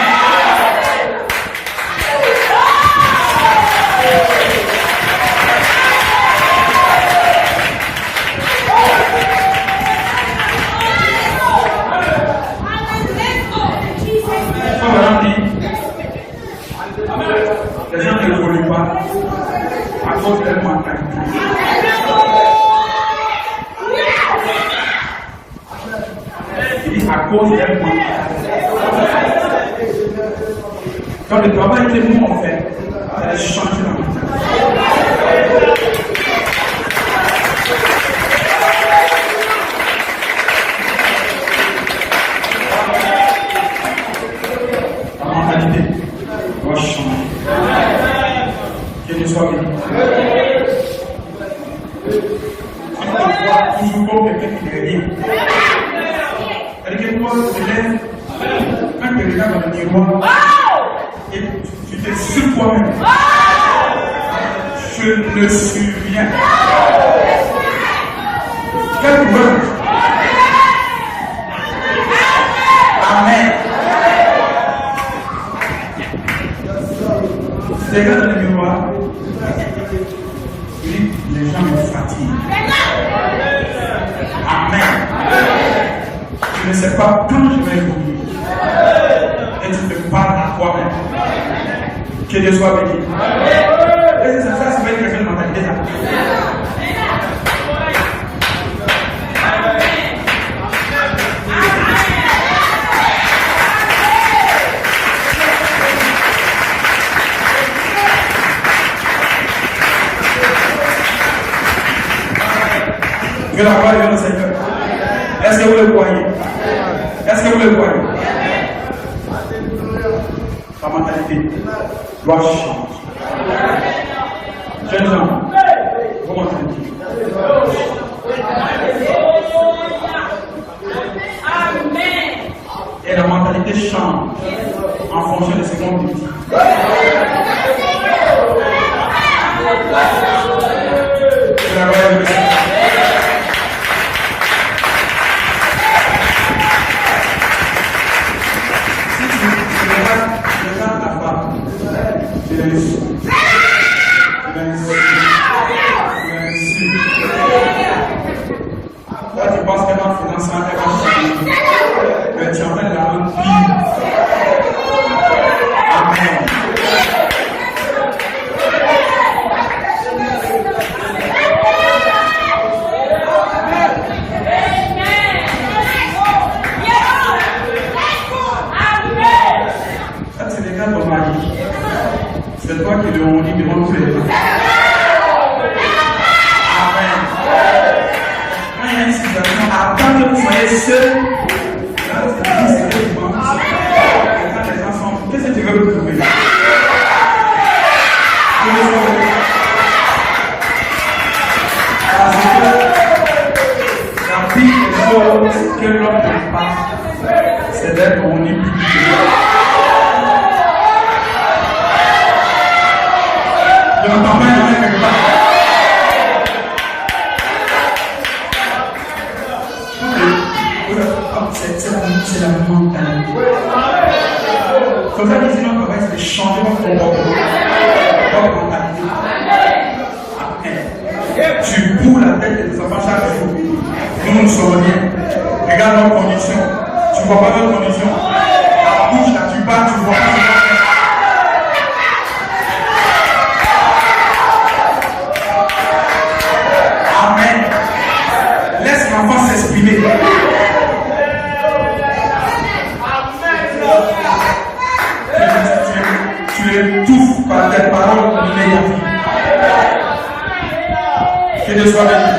Les gens n'évoluent pas à cause de leur mentalité. Il dit à cause de leur mentalité. Donc le travail que nous on fait, c'est de changer la mentalité. La mentalité doit changer. Que Dieu soit béni. Si tu te vois toujours comme quelqu'un qui revient, c'est-à-dire que toi, tu te lèves, quand tu regardes dans le miroir, et tu te sur toi-même. Je ne suis rien. Quel courage. Amen. Tu regardes dans le miroir, et les gens me fatiguent. Amen. Je ne sais pas quand je vais évoluer. Et tu te parles à toi-même. Que Dieu soit béni. Et ça va être quelque chose de mentalité là. Que la gloire vienne au Seigneur. Est-ce que vous le croyez? Est-ce que vous le croyez? Ta mentalité doit changer. Jeunes gens, vos mentalités. Et la mentalité change en fonction de ce qu'on dit. Que la gloire vienne au Seigneur. Toi, tu penses qu'elle va financer un événement, mais tu es en train de la rendre pire. Amen. Ça, c'est le cas de ton mari. C'est toi qui le dit devant tous les gens. Amen. Quand il y a une situation, attends que vous soyez seul. Là, c'est que tu penses. Quand les gens sont, qu'est-ce que tu veux me trouver? Parce que la pire chose que l'homme ne passe, c'est d'être en iniquité. Je n'entends pas jamais quelque part. C'est la mentalité. Comme ça, ici, notre travail, c'est de changer votre comportement, votre mentalité. Amen. Tu boules la tête de tes enfants chaque jour. Nous ne sommes rien. Regarde nos conditions. Tu ne vois pas nos conditions. La bouche, là, tu bats, tu vois pas. Amen. Laisse l'enfant s'exprimer. Tu l'étouffes par tes paroles négatives. Que Dieu soit béni.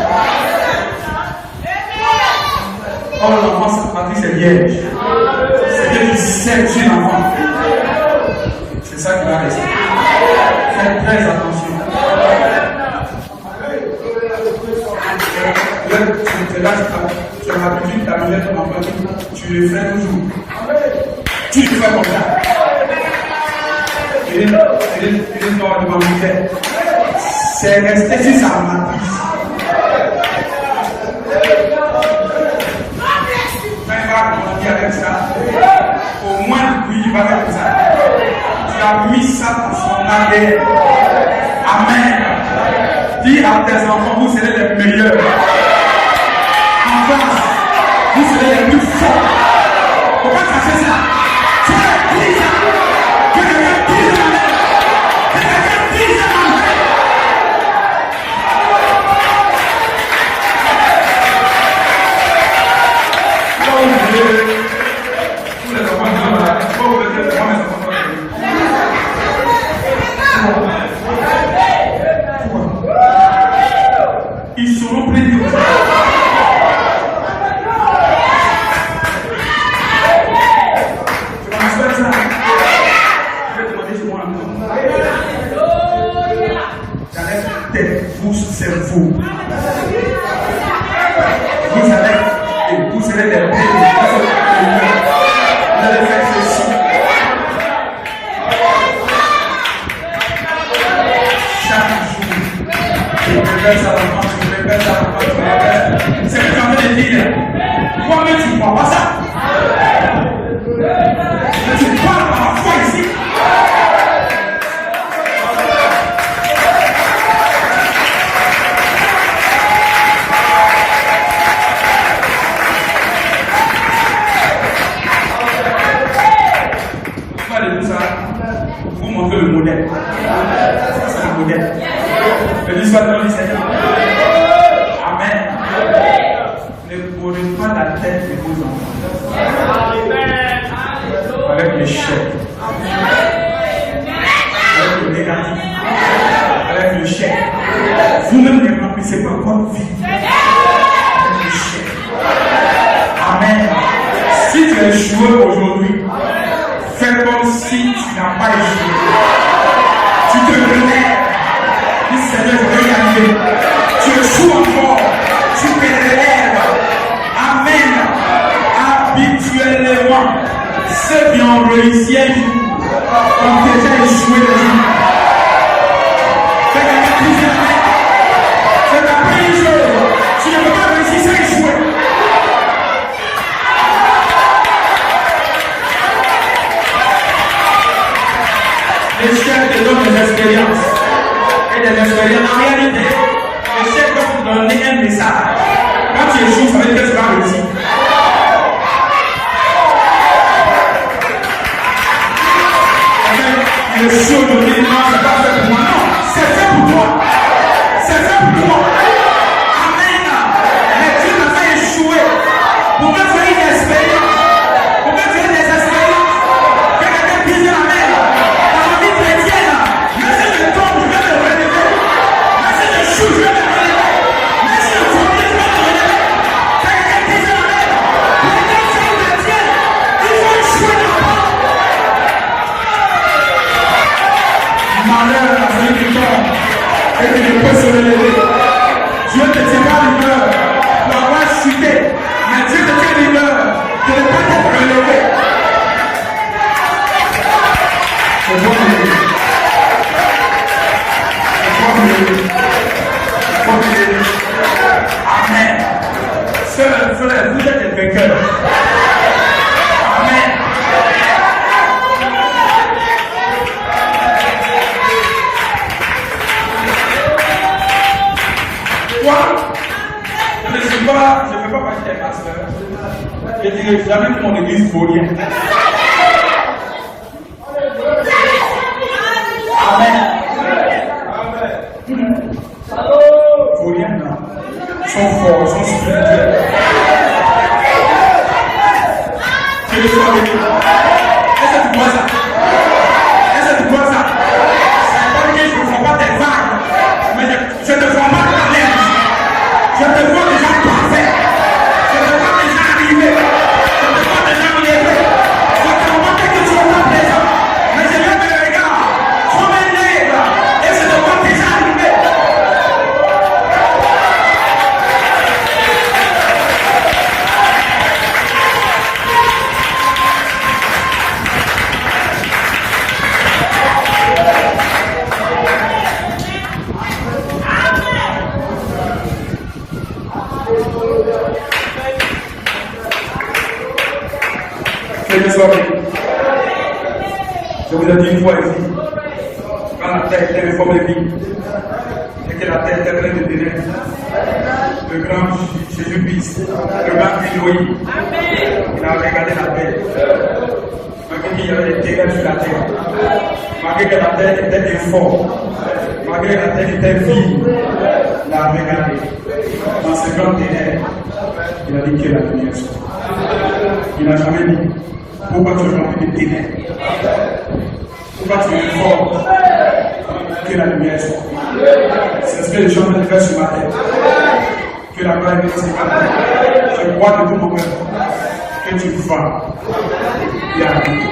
Oh, l'enfant, cette pratique, c'est vierge. C'est que tu sais tu es l'enfant. C'est ça qui va rester. Faites très attention. Tu as l'habitude d'amener ton enfant, tu le fais toujours. Tu le fais comme ça. Il est mort devant mon père. C'est resté sur sa matrice. Mais va grandir avec ça. Au moins, lui, il va faire ça. Tu as mis ça dans son ADN. Amen. Dis à tes enfants, vous serez les meilleurs. En France, vous serez les plus forts. Faut pas cacher ça. Tu vas dire ça. Que quelqu'un dise amen. Que quelqu'un dise amen. Tous les enfants qui sont là, il faut vous dire que mes enfants ils seront pris de ça. C'est vous. Vous serez les bénis. Vous allez faire ceci. Chaque jour, je répète ça l'enfant, je répète ça l'enfant, je répète. C'est ce que tu es en train de dire. Toi-même, tu ne crois pas ça. Tu parles par la foi ici. Vous montrez le modèle. C'est le modèle. Le soit dans le Seigneur. Amen. Ne prenez pas la tête de vos enfants. Avec l'échec. Avec le négatif. Avec le chèque. Vous-même ne remplissez pas votre vie. Avec le chèque. Amen. Si tu es joueur aujourd'hui, fais comme si tu n'as pas échoué. Tu te relèves. Dis Seigneur, je vais y arriver. Tu échoues encore. Tu te relèves. Amen. Habituellement, ceux qui ont réussi un jour ont déjà échoué le jour. Fais quelqu'un qui dit Amen. C'est la première chose. Tu ne peux pas réussir sans échouer. L'échec te donne des expériences. Et des expériences. En réalité, l'échec doit te donner un message. Quand tu échoues, ça veut dire que tu vas réussir. Le show de l'élément, c'est pas fait pour moi. Non, c'est fait pour toi. C'est fait pour toi. Amen. Mais Dieu t'a fait échouer. Pour que tu aies une expérience. Pour que tu aies des expériences. Que quelqu'un dise Amen. Dans la vie chrétienne, même si je tombe, je vais me relever. Même si je choue, je vais me relever. Même si je tombe, je vais me relever. Que quelqu'un dise Amen. Mais quand tu es chrétien, il faut échouer d'abord. Malheur à celui qui tombe et qui ne peut se relever. Dieu te tiendra l'humeur pour avoir chuté, mais Dieu te tient l'humeur de ne pas être relevé. C'est bon, Amen. Frère, vous êtes des vainqueurs. Je dirais jamais que mon église vaut rien. Amen. Vaut rien, non. Ils sont forts, ils sont spirituels. Que le soir avec eux. Est-ce que tu vois ça? Est-ce que tu vois ça? C'est pas que je ne fais pas des vagues, mais je te vois mal dans l'air. Je te vois déjà parfait. Je te vois déjà arrivé. Je te vois déjà levé. Je te vois quelque chose dans les gens. Mais je lève le regard comme un nègre et je te vois déjà arrivé. Je vous ai dit une fois ici, quand la terre était réformée de vie, et que la terre était pleine de ténèbres, le grand Jésus-Christ, le grand Élohim, il a regardé la terre. Malgré qu'il y avait des ténèbres sur la terre, malgré que la terre était informe, malgré que la terre était vide, il a regardé. Dans ce grand ténèbres, il a dit que la lumière soit. Il n'a jamais dit pourquoi tu es rempli de ténèbres. Pourquoi tu es fort que la lumière soit. C'est ce que les gens veulent faire ce matin. Que la gloire de Dieu s'éclate. Je crois de tout mon cœur que tu vas y arriver.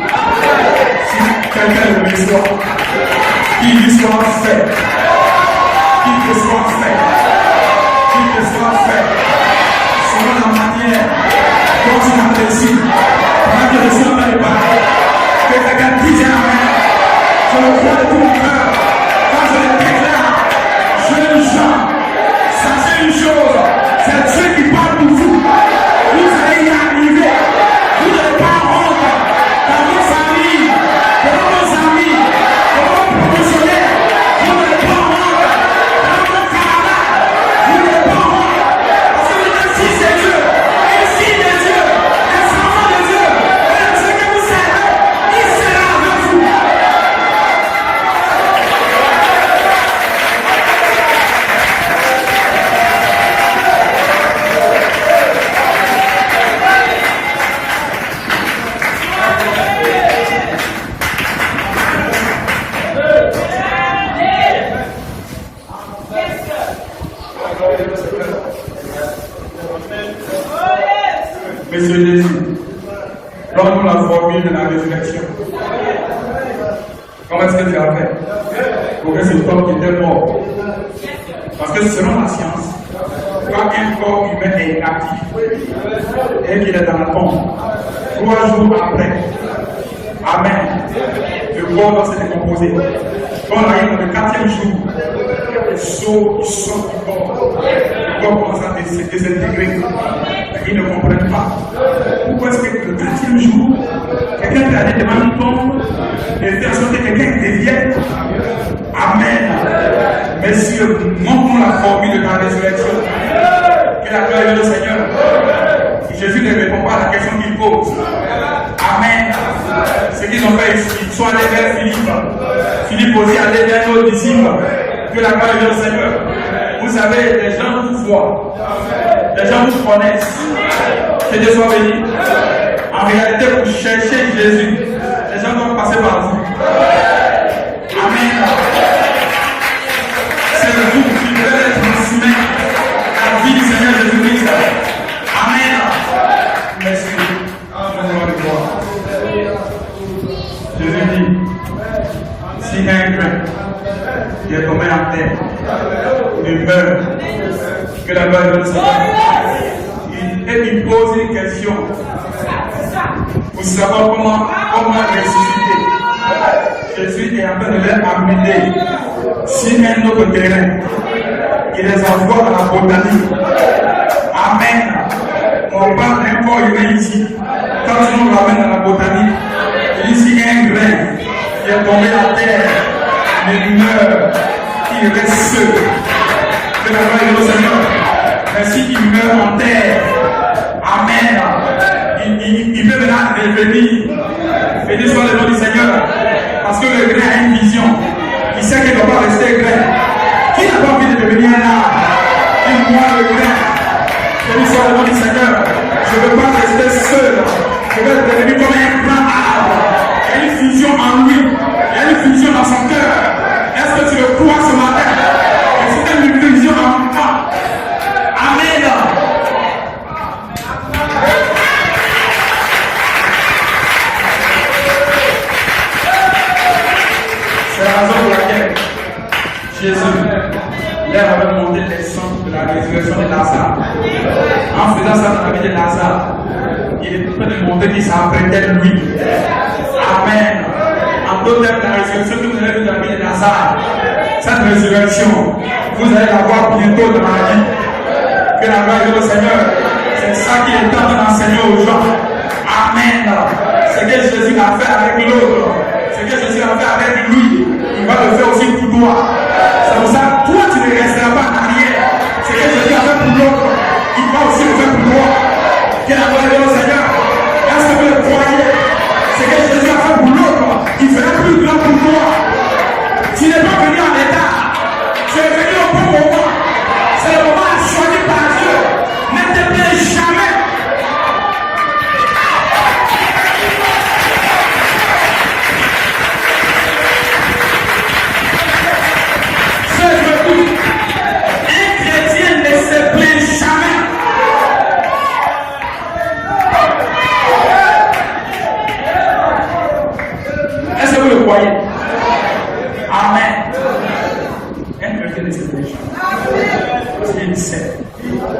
Si quelqu'un veut l'histoire, qu'il lui soit fait. Qu'il te soit fait. Qu'il te soit fait. Selon la manière dont tu l'apprécies. Pendant que je suis en train de parler, que quelqu'un dise amen. Je le crois de tout mon cœur. Quand je le déclare, jeunes gens, sachez une chose, c'est Dieu qui parle pour vous. Vous allez y arriver. Vous n'avez pas honte dans vos familles, dans vos amis, dans vos professionnels. Vous n'avez pas honte dans vos camarades. Vous n'avez pas honte parce que vous êtes fils de Dieu, et fille de Dieu, et enfant de Dieu. Et ce que vous savez, il sera avec vous. Monsieur Jésus, donne-nous la formule de la résurrection. Comment est-ce que tu as fait pour que cet homme qui était mort? Parce que selon la science, quand un corps humain est inactif et qu'il est dans la tombe, 3 jours après, amen, le corps doit se décomposer. Quand on arrive dans le 4e jour, les sauts qui sortent du corps, le corps commence à se désintégrer. Ils ne comprennent pas. Pourquoi est-ce que le 4e jour, quelqu'un peut aller devant une tombe et faire sortir quelqu'un qui devienne? Amen. Messieurs, montrons la formule de la résurrection. Que la gloire est au Seigneur. Jésus ne répond pas à la question qu'il pose. Amen. Ce qu'ils ont fait, ils sont allés vers Philippe. Philippe aussi allait vers nos disciples. Que la gloire est au Seigneur. Vous savez, les gens vous voient. Les gens vous connaissent. Que Dieu soit béni. En réalité, vous cherchez Jésus. Les gens doivent passer par vous. Amen. C'est vous qui devez transmettre la vie du Seigneur Jésus-Christ. Amen. Merci. Jésus dit, si un grain qui est tombé en terre, il meurt, que la gloire de Seigneur. Et il pose une question pour savoir comment ressusciter. Jésus est en train de les amener sur un autre terrain. Il les envoie à la botanique. Amen. On parle d'un corps humain ici. Quand on nous ramène à la botanique, ici un grain qui est tombé à terre, il meurt, il reste seul. Que la gloire de Seigneur. Mais s'il meurt en terre, amen, il revenir. Béni soit le nom du Seigneur. Parce que le grain a une vision. Il sait qu'il ne doit pas rester grain. Qui n'a pas envie de devenir un arbre? Dis-moi le grain. Béni soit le nom du Seigneur. Je ne veux pas rester seul. Je veux devenir comme un grand arbre. Il y a une vision en lui. Il y a une vision dans son cœur. Est-ce que tu le crois ce matin? Et c'est une vision en toi. Amen. C'est la raison pour laquelle Jésus leur avait montré l'exemple de la résurrection de Lazare. En faisant ça dans la vie de Lazare, il est en train de montrer qu'il s'apprêtait lui. Amen. En d'autres termes, la résurrection que vous avez vue dans la vie de Lazare, cette résurrection, vous allez la voir bientôt dans la vie. Que la gloire est au Seigneur. C'est ça qui est en train d'enseigner aux gens. Amen. Ce que Jésus a fait avec l'autre, ce que Jésus a fait avec lui, il va le faire aussi pour toi. C'est pour ça que toi, tu ne resteras pas en arrière. Ce que Jésus a fait pour l'autre, il va aussi le faire pour toi. Que la gloire est au Seigneur. Est-ce que vous le croyez? Ce que Jésus a fait pour l'autre, il fera plus grand pour toi. Tu n'es pas venu en état. Tu es venu au bon moment. C'est le moment choisi par Dieu. Ne te plains jamais. Un chrétien ne se plaint jamais. Est-ce que vous le croyez? Amen. Un chrétien ne se plaint jamais. Parce qu'il sait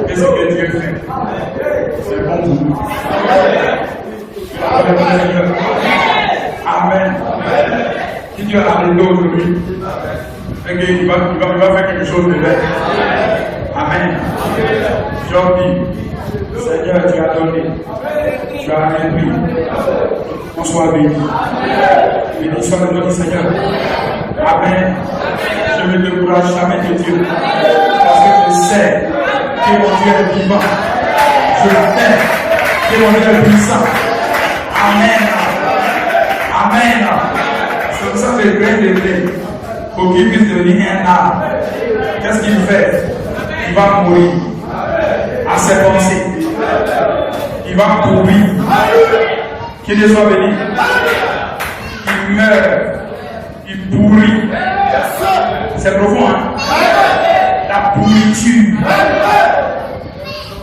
que ce que Dieu fait, c'est bon pour nous. Amen. Si Dieu a arrêté aujourd'hui, il va faire quelque chose de vrai. Amen. Job dit, Seigneur, tu as donné, tu as réduit. On soit béni. Béni soit le nom du Seigneur. Amen. Je ne me décourage jamais de Dieu. Parce que je sais que mon Dieu est vivant. Je sais que mon Dieu est puissant. Amen. Amen. C'est pour ça que le grain de blé, pour qu'il puisse devenir un arbre, qu'est-ce qu'il fait? Il va mourir à ses pensées. Il va pourrir. Qu'il ne soit béni. Il meurt. Il pourrit. C'est profond, hein? La pourriture.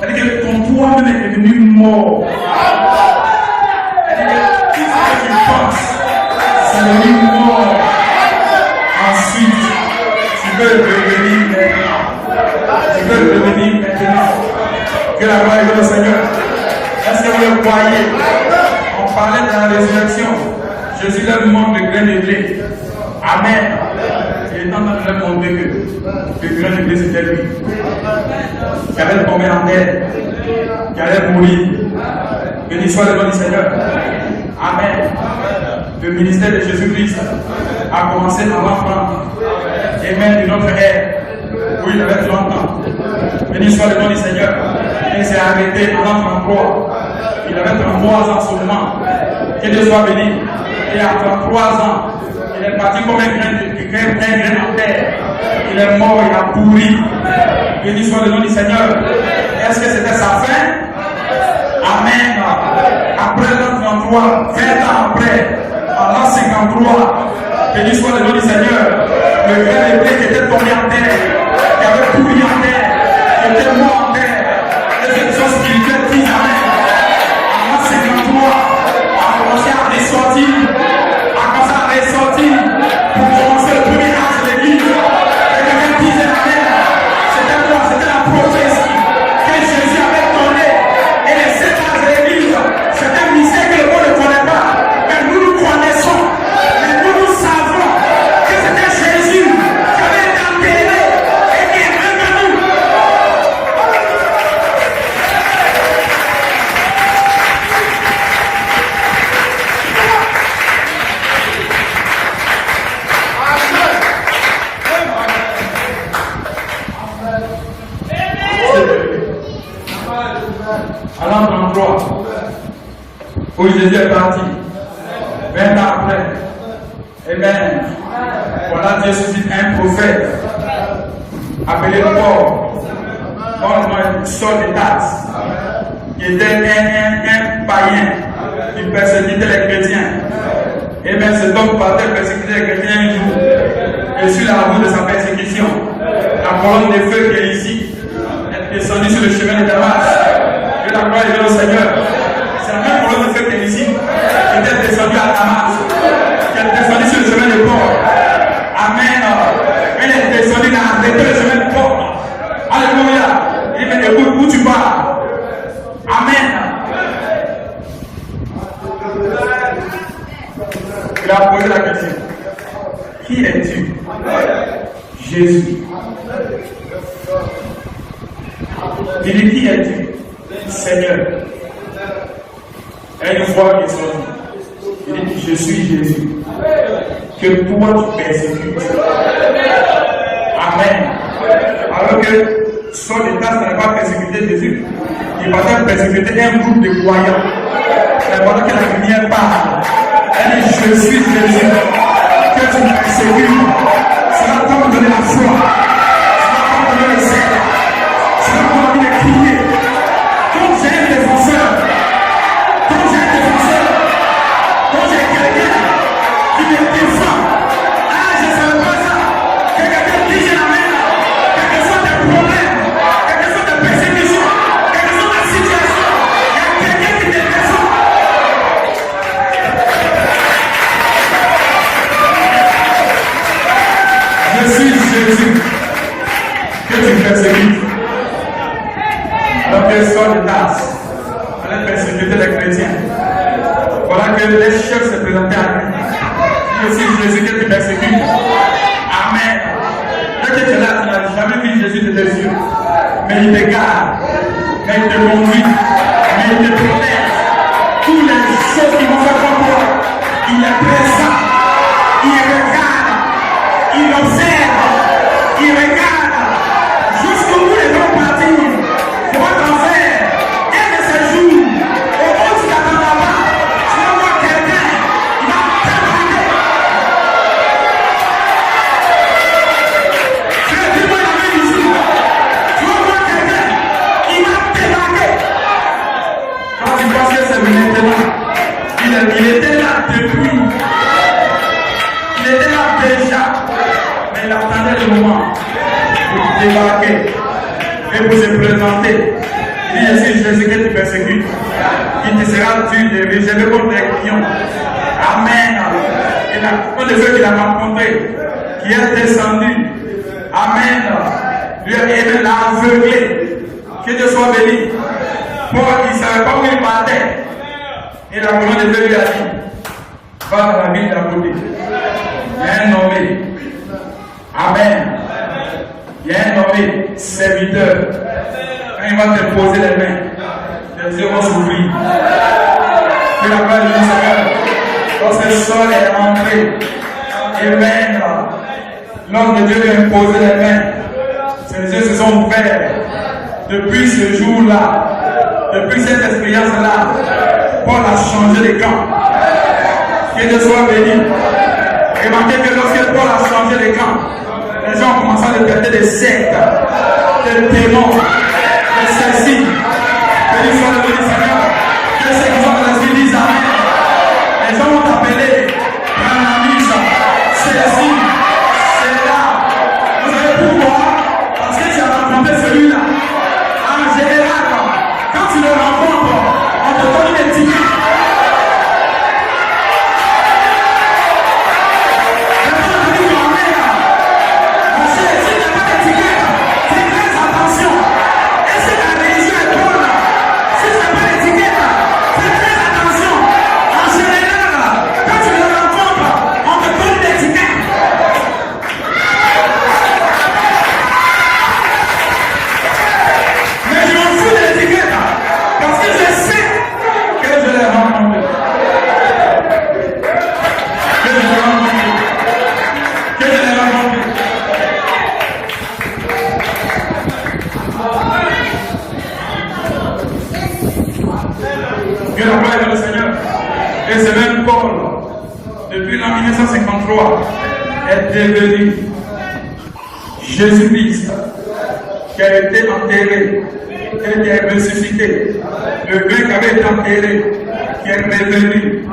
C'est-à-dire que ton toi-même est devenu mort. C'est-à-dire que tout ce que tu penses, c'est devenu mort. Ensuite, tu peux revenir maintenant. Tu peux revenir maintenant. Que la gloire est au Seigneur. Est-ce que vous le croyez? On parlait de la résurrection. Jésus leur montre le grain de blé. Amen. Il est en train de leur montrer que le grain de blé c'était lui. Qui allait tomber en terre. Qui allait mourir. Béni soit le nom du Seigneur. Amen. Le ministère de Jésus-Christ a commencé dans l'enfant. Et même de notre ère, où il avait 30 ans. Béni soit le nom du Seigneur. Il s'est arrêté en l'an 33. Il avait 33 ans seulement. Que Dieu soit béni. Et à 33 ans, il est parti comme un grain en terre. Il est mort, il a pourri. Béni soit le nom du Seigneur. Est-ce que c'était sa fin? Amen. Après l'an 33, 20 ans après, en l'an 53, béni soit le nom du Seigneur. Le grain de blé qui était tombé en terre, qui avait pourri en terre, qui était mort en terre. Et cette chose spirituelle qui amen. En l'an 53, a commencé à ressortir. Pour commencer le premier âge de l'église. Et quelqu'un disait amen. C'était quoi? C'était la prophétie que Jésus avait donnée. Et les 7 âges de l'église, c'est un mystère que le monde ne connaît pas. Mais nous connaissons. Mais nous savons que c'était Jésus qui avait été enterré et qui est revenu. où Jésus est parti. 20 ans après. Amen. Voilà, Dieu suscite un prophète appelé Paul, Saul de Tarse, qui était un païen qui persécutait les chrétiens. Amen. Cet homme partait persécuter les chrétiens un jour. Et sur la route de sa persécution, la colonne de feu qui est ici est descendue sur le chemin de Damas. Que la gloire est au Seigneur. C'est la même colonne de feu qui est ici, qui était descendue à Damas, qui est descendue sur le chemin de Paul. Amen. Elle est descendue dans le chemin de Paul. Alléluia. Il me écoute où tu vas. Amen. Il a posé la question. Qui es-tu? Jésus. Il dit, qui es-tu? Seigneur. Et une fois qu'il est sorti, il dit, je suis Jésus. Que toi tu persécutes. Amen. Alors que Saul de Tarse n'avait pas persécuté Jésus, il va persécuter un groupe de croyants. C'est pendant que la lumière parle. Elle dit, je suis Jésus. Que tu persécutes. Cela t'a donné la foi. Cela t'a donné le zèle. Cela t'a envie de crier. Quand j'ai un défenseur, quand j'ai quelqu'un qui me défend, je ne savais pas ça. Que quelqu'un dit, je l'amène. Quel que soit tes problèmes, quel que soit tes persécutions, quelle que soit ta situation, il y a quelqu'un qui te défend. Je suis Jésus que tu persécutes. Donc, Saul de Tarse allait persécuter les chrétiens. Voilà que les chefs se présentaient à lui. Je suis Jésus que tu persécutes. Amen. Dès que tu es là, tu n'as jamais vu Jésus de tes yeux. Mais il te garde, mais il te conduit, mais il te protège. Toutes les choses qui vont faire pour toi, il est présent, il regarde, il observe, il regarde jusqu'au bout des grands parties. Pour votre enfer, un de ces jours, au moment où tu t'attends là, tu vas voir quelqu'un, il va t'attaquer. Tu vas dire, moi, la main ici. Tu vas voir quelqu'un, il va t'attaquer. Quand tu penses que c'est maintenant, il était là depuis. Il était là déjà. Mais il attendait le moment pour débarquer et pour se présenter. Il dit, je suis Jésus que tu persécutes. Il te sera dur de réserver contre les clients. Amen. Et la de ceux qu'il a rencontré, qui est descendu. Amen. Lui l'a aveuglé. Que Dieu soit béni. Paul, il ne savait pas où il partait. Et la colonne de Dieu lui a dit, va dans la ville d'à côté. Il y a un nommé. Amen. Il y a un nommé serviteur. Quand il va te poser les mains, les yeux vont s'ouvrir. Que la gloire du Seigneur. Lorsque Saul est rentré, Amen. L'homme de Dieu lui a posé les mains. Ses yeux se sont ouverts. Depuis ce jour-là, depuis cette expérience-là, Paul a changé de camp. Que Dieu soit béni. Remarquez que lorsque Paul a changé de camp, les gens ont commencé à détecter des sectes, des démons, des ceci. Béni soit le nom du Seigneur. Que ceux qui sont dans l'esprit disent Amen. Les gens vont t'appeler Branamis, ceci, cela. Vous savez pourquoi? Parce que tu as rencontré celui-là. En général, quand tu le rencontres, on te donne une étiquette. Que la gloire est dans le Seigneur. Et ce même Paul, depuis l'an 1953, est devenu Jésus-Christ, qui a été enterré et qui est ressuscité. Le grec avait été enterré, qui est revenu.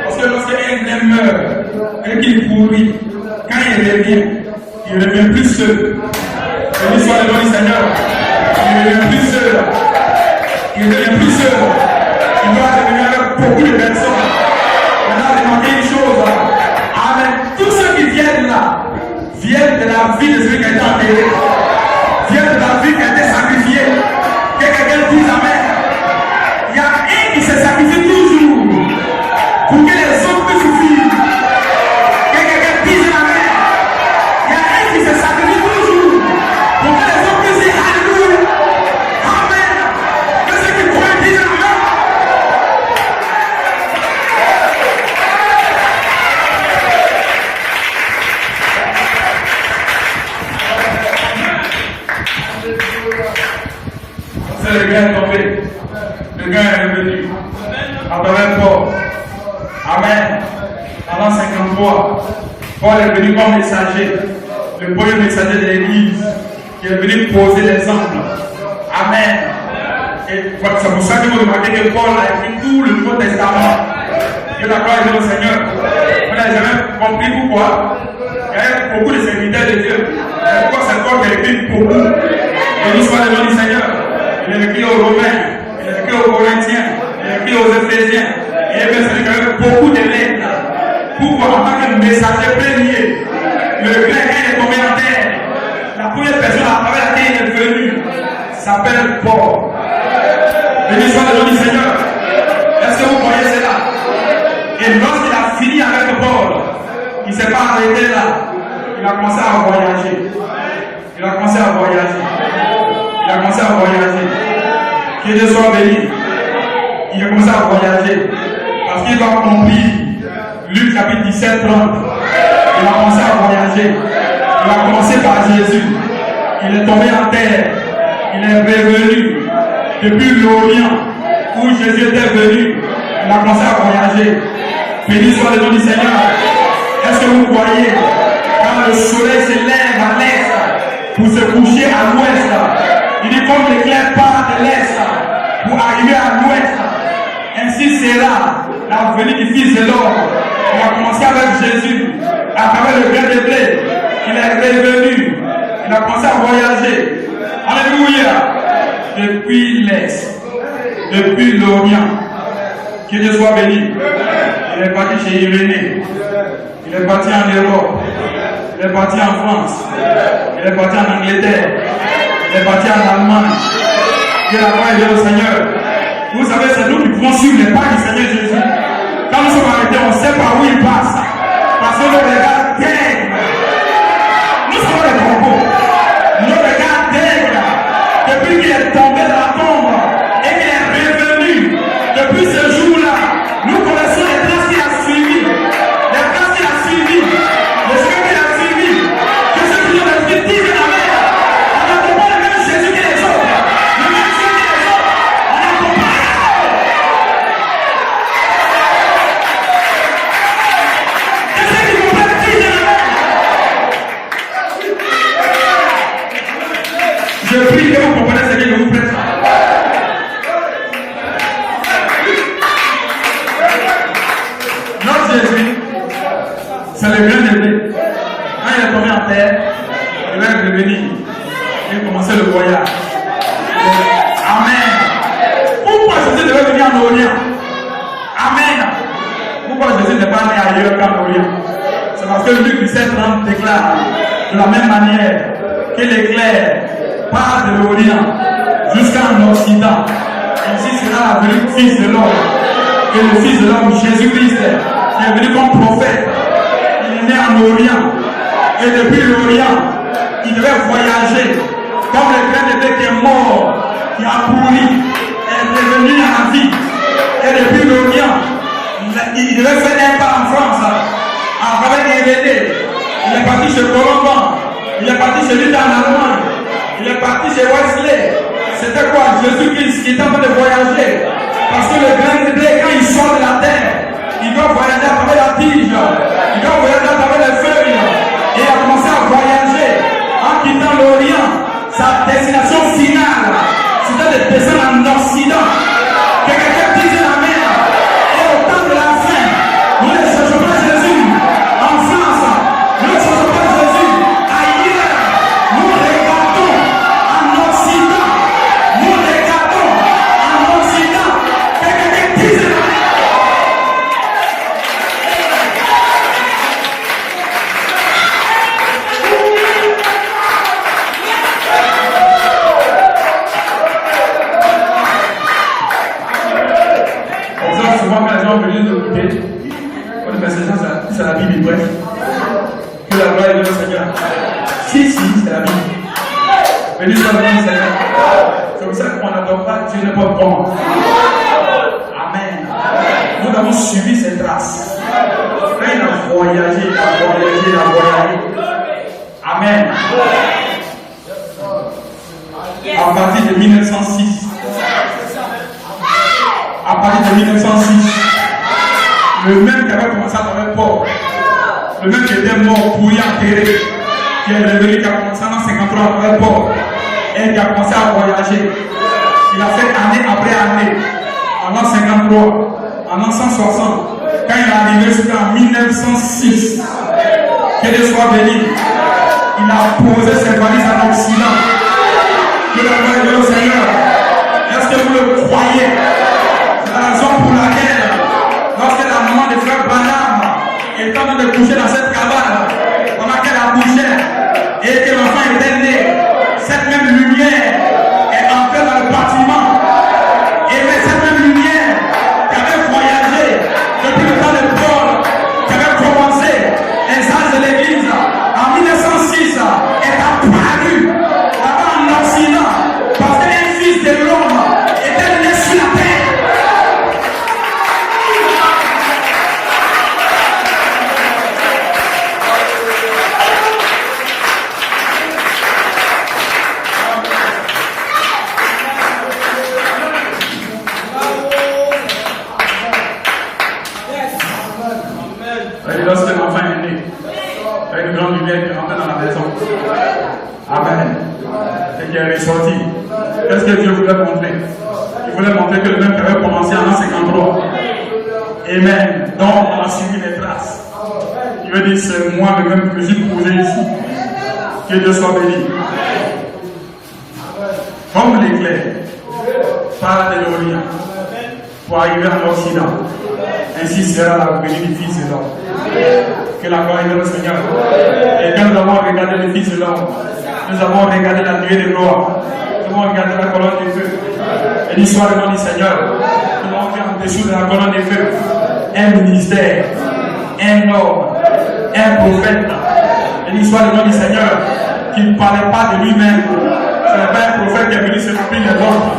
Parce que lorsqu'un meurt et qu'il pourrit, quand il revient plus seul. Béni soit le nom du Seigneur. Il devient plus seul. Il devient plus seul. Il doit devenir avec beaucoup de personnes. Maintenant, remarquez une chose. Amen. Tous ceux qui viennent là, viennent de la vie de celui qui a été enterré. Viennent de la vie qui a été sacrifiée. Que quelqu'un dise Amen. Il y a un qui se sacrifie toujours pour que les autres puissent souffrir. Que quelqu'un dise Amen. Il y a un qui se sacrifie toujours pour que les autres puissent dire Alléluia. Amen. Que ceux qui croient disent Amen. C'est le gars est tombé. Le gars est revenu. À travers Paul. Amen. Pendant 53, Paul est venu comme messager. Le premier messager de l'église qui est venu poser l'exemple. Amen. Et c'est pour ça que vous remarquez que Paul a écrit tout le Nouveau Testament. Que la gloire est au Seigneur. Vous n'avez jamais compris pourquoi. Il y a beaucoup de serviteurs de Dieu. Et pourquoi c'est Paul qui a écrit beaucoup. Et l'histoire de nom du Seigneur. Il a écrit aux Romains, il a écrit aux Corinthiens, il a écrit aux Éphésiens. Et il a écrit beaucoup de lettres. Pourquoi en tant que messager premier, le grec est tombé en terre. La première personne à travers laquelle il est venu s'appelle Paul. Béni soit le nom du Seigneur. Est-ce que vous voyez cela? Et lorsqu'il a fini avec Paul, il ne s'est pas arrêté là. Il a commencé à voyager. Il a commencé à voyager. Il a commencé à voyager. Que Dieu soit béni. Il a commencé à voyager. Parce qu'il doit accomplir Luc chapitre 17, 30. Il a commencé à voyager. Il a commencé par Jésus. Il est tombé en terre. Il est revenu depuis l'Orient où Jésus était venu. Il a commencé à voyager. Béni soit le nom du Seigneur. Est-ce que vous voyez quand le soleil se lève à l'est pour se coucher à l'ouest? Il dit comme l'éclair part de l'est pour arriver à l'ouest. Ainsi sera la venue du Fils de l'homme. Il a commencé avec Jésus, à travers le grain de blé. Il est revenu. Il a commencé à voyager. Alléluia. Depuis l'est, depuis l'Orient. Que Dieu soit béni. Il est parti chez Irénée. Il est parti en Europe. Il est parti en France. Il est parti en Angleterre. Il est parti en Allemagne. Que la gloire est au Seigneur. Vous savez, c'est nous qui pouvons suivre les pas du Seigneur Jésus. Quand nous sommes arrêtés, on sait par où il passe. Parce que nos regards daignent. Nous sommes les propos. Nos regards daignent. Depuis qu'il est tombé dans la tombe et qu'il est revenu, depuis ce jour-là, nous connaissons les traces qu'il a suivies. Les traces qu'il a suivies. Le chemin qu'il a suivi. Que ceux qui ont été disent la mer. On n'attend pas le même Jésus que les autres. Le même Jésus que les autres. On n'attend pas. Que ceux qui comprennent disent la mer. Je prie que vous comprenez ce que je vous prête. Notre Jésus, c'est le grain de blé. Quand il est tombé en terre, il va revenir et commencer le voyage. Amen. Pourquoi Jésus devait venir en Orient? Amen. Pourquoi Jésus n'est pas né ailleurs qu'en Orient? C'est parce que Luc 17:30 déclare de la même manière que l'éclair part de l'Orient jusqu'en Occident. Ainsi sera la venue du Fils de l'homme. Et le Fils de l'homme, Jésus-Christ, qui est venu comme prophète. Il est né en Orient. Et depuis l'Orient, il devait voyager. Comme le grain de blé qui est mort, qui a pourri, est revenu à la vie. Et depuis l'Orient, il devait faire un pas en France, à travers Irénée. Il est parti chez Colomban. Il est parti chez lui en Allemagne. Il est parti chez Wesley. C'était quoi? Jésus-Christ qui était en train de voyager. Parce que le grain de blé, quand il sort de la terre, souvent quand les gens veulent nous écouter, on dit, mais c'est la Bible, bref. Que la gloire est de notre Seigneur. Si, c'est la Bible. Béni soit le nom du Seigneur. C'est pour ça qu'on n'adore pas Dieu n'importe comment. Amen. Nous avons suivi ses traces. Quand il a voyagé. Amen. À partir de 1906. À partir de 1906. Le même qui avait commencé à travers Paul. Le même qui était mort, pourri, enterré. Qui est revenu, qui a commencé en 53 à travers Paul. Et qui a commencé à voyager. Il a fait année après année. En l'an 53, en l'an 160, quand il est arrivé jusqu'en 1906, que Dieu soit béni, il a posé ses valises en Occident. Que la gloire de Dieu Seigneur. Est-ce que vous le croyez? C'est la raison pour laquelle, lorsque la maman de frère Branham est en train de coucher dans cette cabane, pendant qu'elle accouchait, et que l'enfant était né, cette même lumière est entrée dans le bâtiment. Et cette même lumière qui avait voyagé depuis le temps de Paul, qui avait commencé les âges de l'église en 1906, est apparu là-bas en Occident, parce qu'un fils de l'homme était né sur la terre. Lorsque l'enfant est né, il y a une grande lumière qui est rentrée dans la maison. Amen. Et qui est ressorti. Qu'est-ce que Dieu voulait montrer? Il voulait montrer que le même qui avait commencé en 1953. Amen. Donc on a suivi les traces. Il veut dire c'est moi le même que je suis posé ici. Que Dieu soit béni. Comme l'éclair par de l'Orient pour arriver en Occident. Ainsi sera la venue du Fils de l'homme. Que la gloire est de notre Seigneur. Et quand nous avons regardé le Fils de l'homme, nous avons regardé la nuée de gloire. Nous avons regardé la colonne de feu. Et l'histoire du nom du Seigneur. Nous avons fait en dessous de la colonne de feu un ministère, un homme, un prophète. Et l'histoire du nom du Seigneur qui ne parlait pas de lui-même. Ce n'est pas un prophète qui est venu se remplir les autres.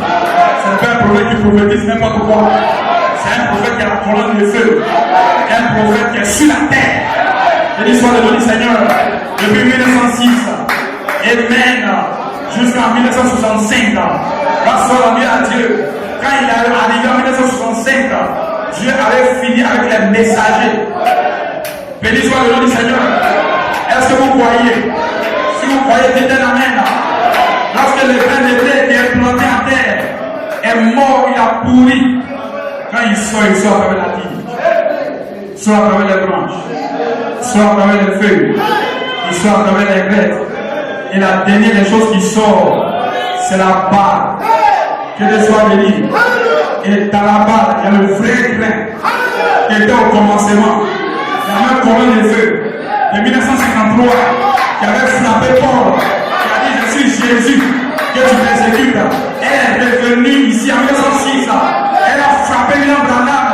Ce n'est pas un prophète qui prophétise n'importe quoi. C'est un prophète qui a la colonne de feu. Un prophète qui est sur la terre. C'est l'histoire de notre Seigneur. Depuis 1906. Amen. Jusqu'en 1965. Grâce à Dieu. Quand il est arrivé en 1965, Dieu avait fini avec les messagers. Béni soit le nom du Seigneur. Est-ce que vous croyez? Si vous croyez, dites un amen. Lorsque le grain de blé qui est planté en terre est mort, il a pourri. Quand il sort à travers la tige, soit à travers les branches, soit à travers les feuilles, il sort à travers les bêtes. Et la dernière des choses qui sort, c'est la barre. Que Dieu soit béni. Et dans la barre, il y a le vrai grain qui était au commencement. La même colonne de feu de 1953 qui avait frappé Paul, qui a dit je suis Jésus que tu persécutes. Elle est revenue ici en 1906. Elle a frappé William Branham.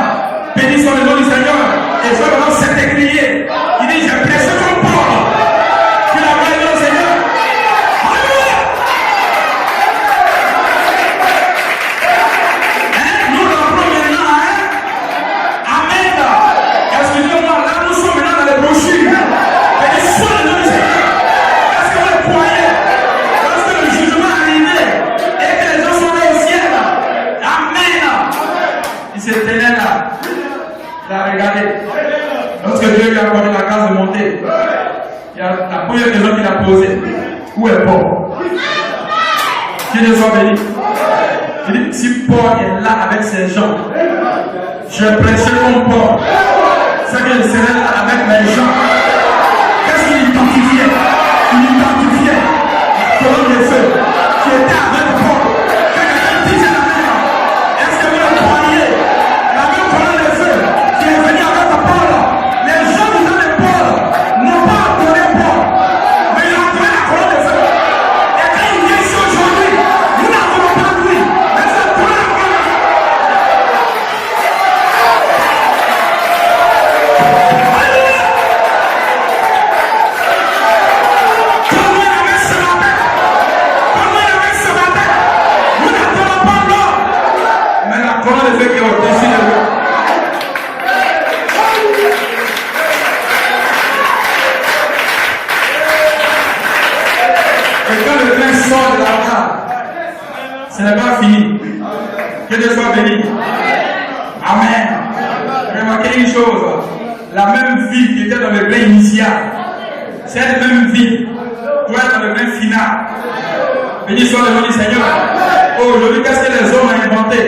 Béni soit le nom du Seigneur. Et ce moment s'est écrié. Il dit j'ai prêché comme Paul. Que la gloire est au Seigneur. Alléluia. Nous l'apprends maintenant. Amen. Excusez-moi, là nous sommes maintenant dans les brochures. Béni soit le nom du Seigneur. Est-ce que vous le croyez? Lorsque le jugement est arrivé et que les gens sont allés au ciel. Amen. Il s'est tenu là. Il a regardé. Lorsque Dieu lui a accordé la grâce de monter, il y a la première question qu'il a posée. Où est Paul? Que Dieu soit béni. Il dit, si Paul est là avec ses gens, je prêche comme Paul. C'est que je serai là avec mes gens. Qu'est-ce qu'il identifiait? Il identifiait la colonne de feu qui était avec Paul. Quelqu'un disait la même. Est-ce que vous le croyez? La même colonne de feu qui est venue avec Paul. Les gens du temps de Paul n'ont pas adoré Paul, mais ils ont adoré la colonne de feu. Et quand il vient ici aujourd'hui, nous n'adorons pas lui, mais c'est pour la colonne de feu. Que Dieu soit béni. Amen. Remarquez une chose. La même vie qui était dans le grain initial, cette même vie doit être dans le grain final. Béni soit le nom du Seigneur. Aujourd'hui, qu'est-ce que les hommes ont inventé?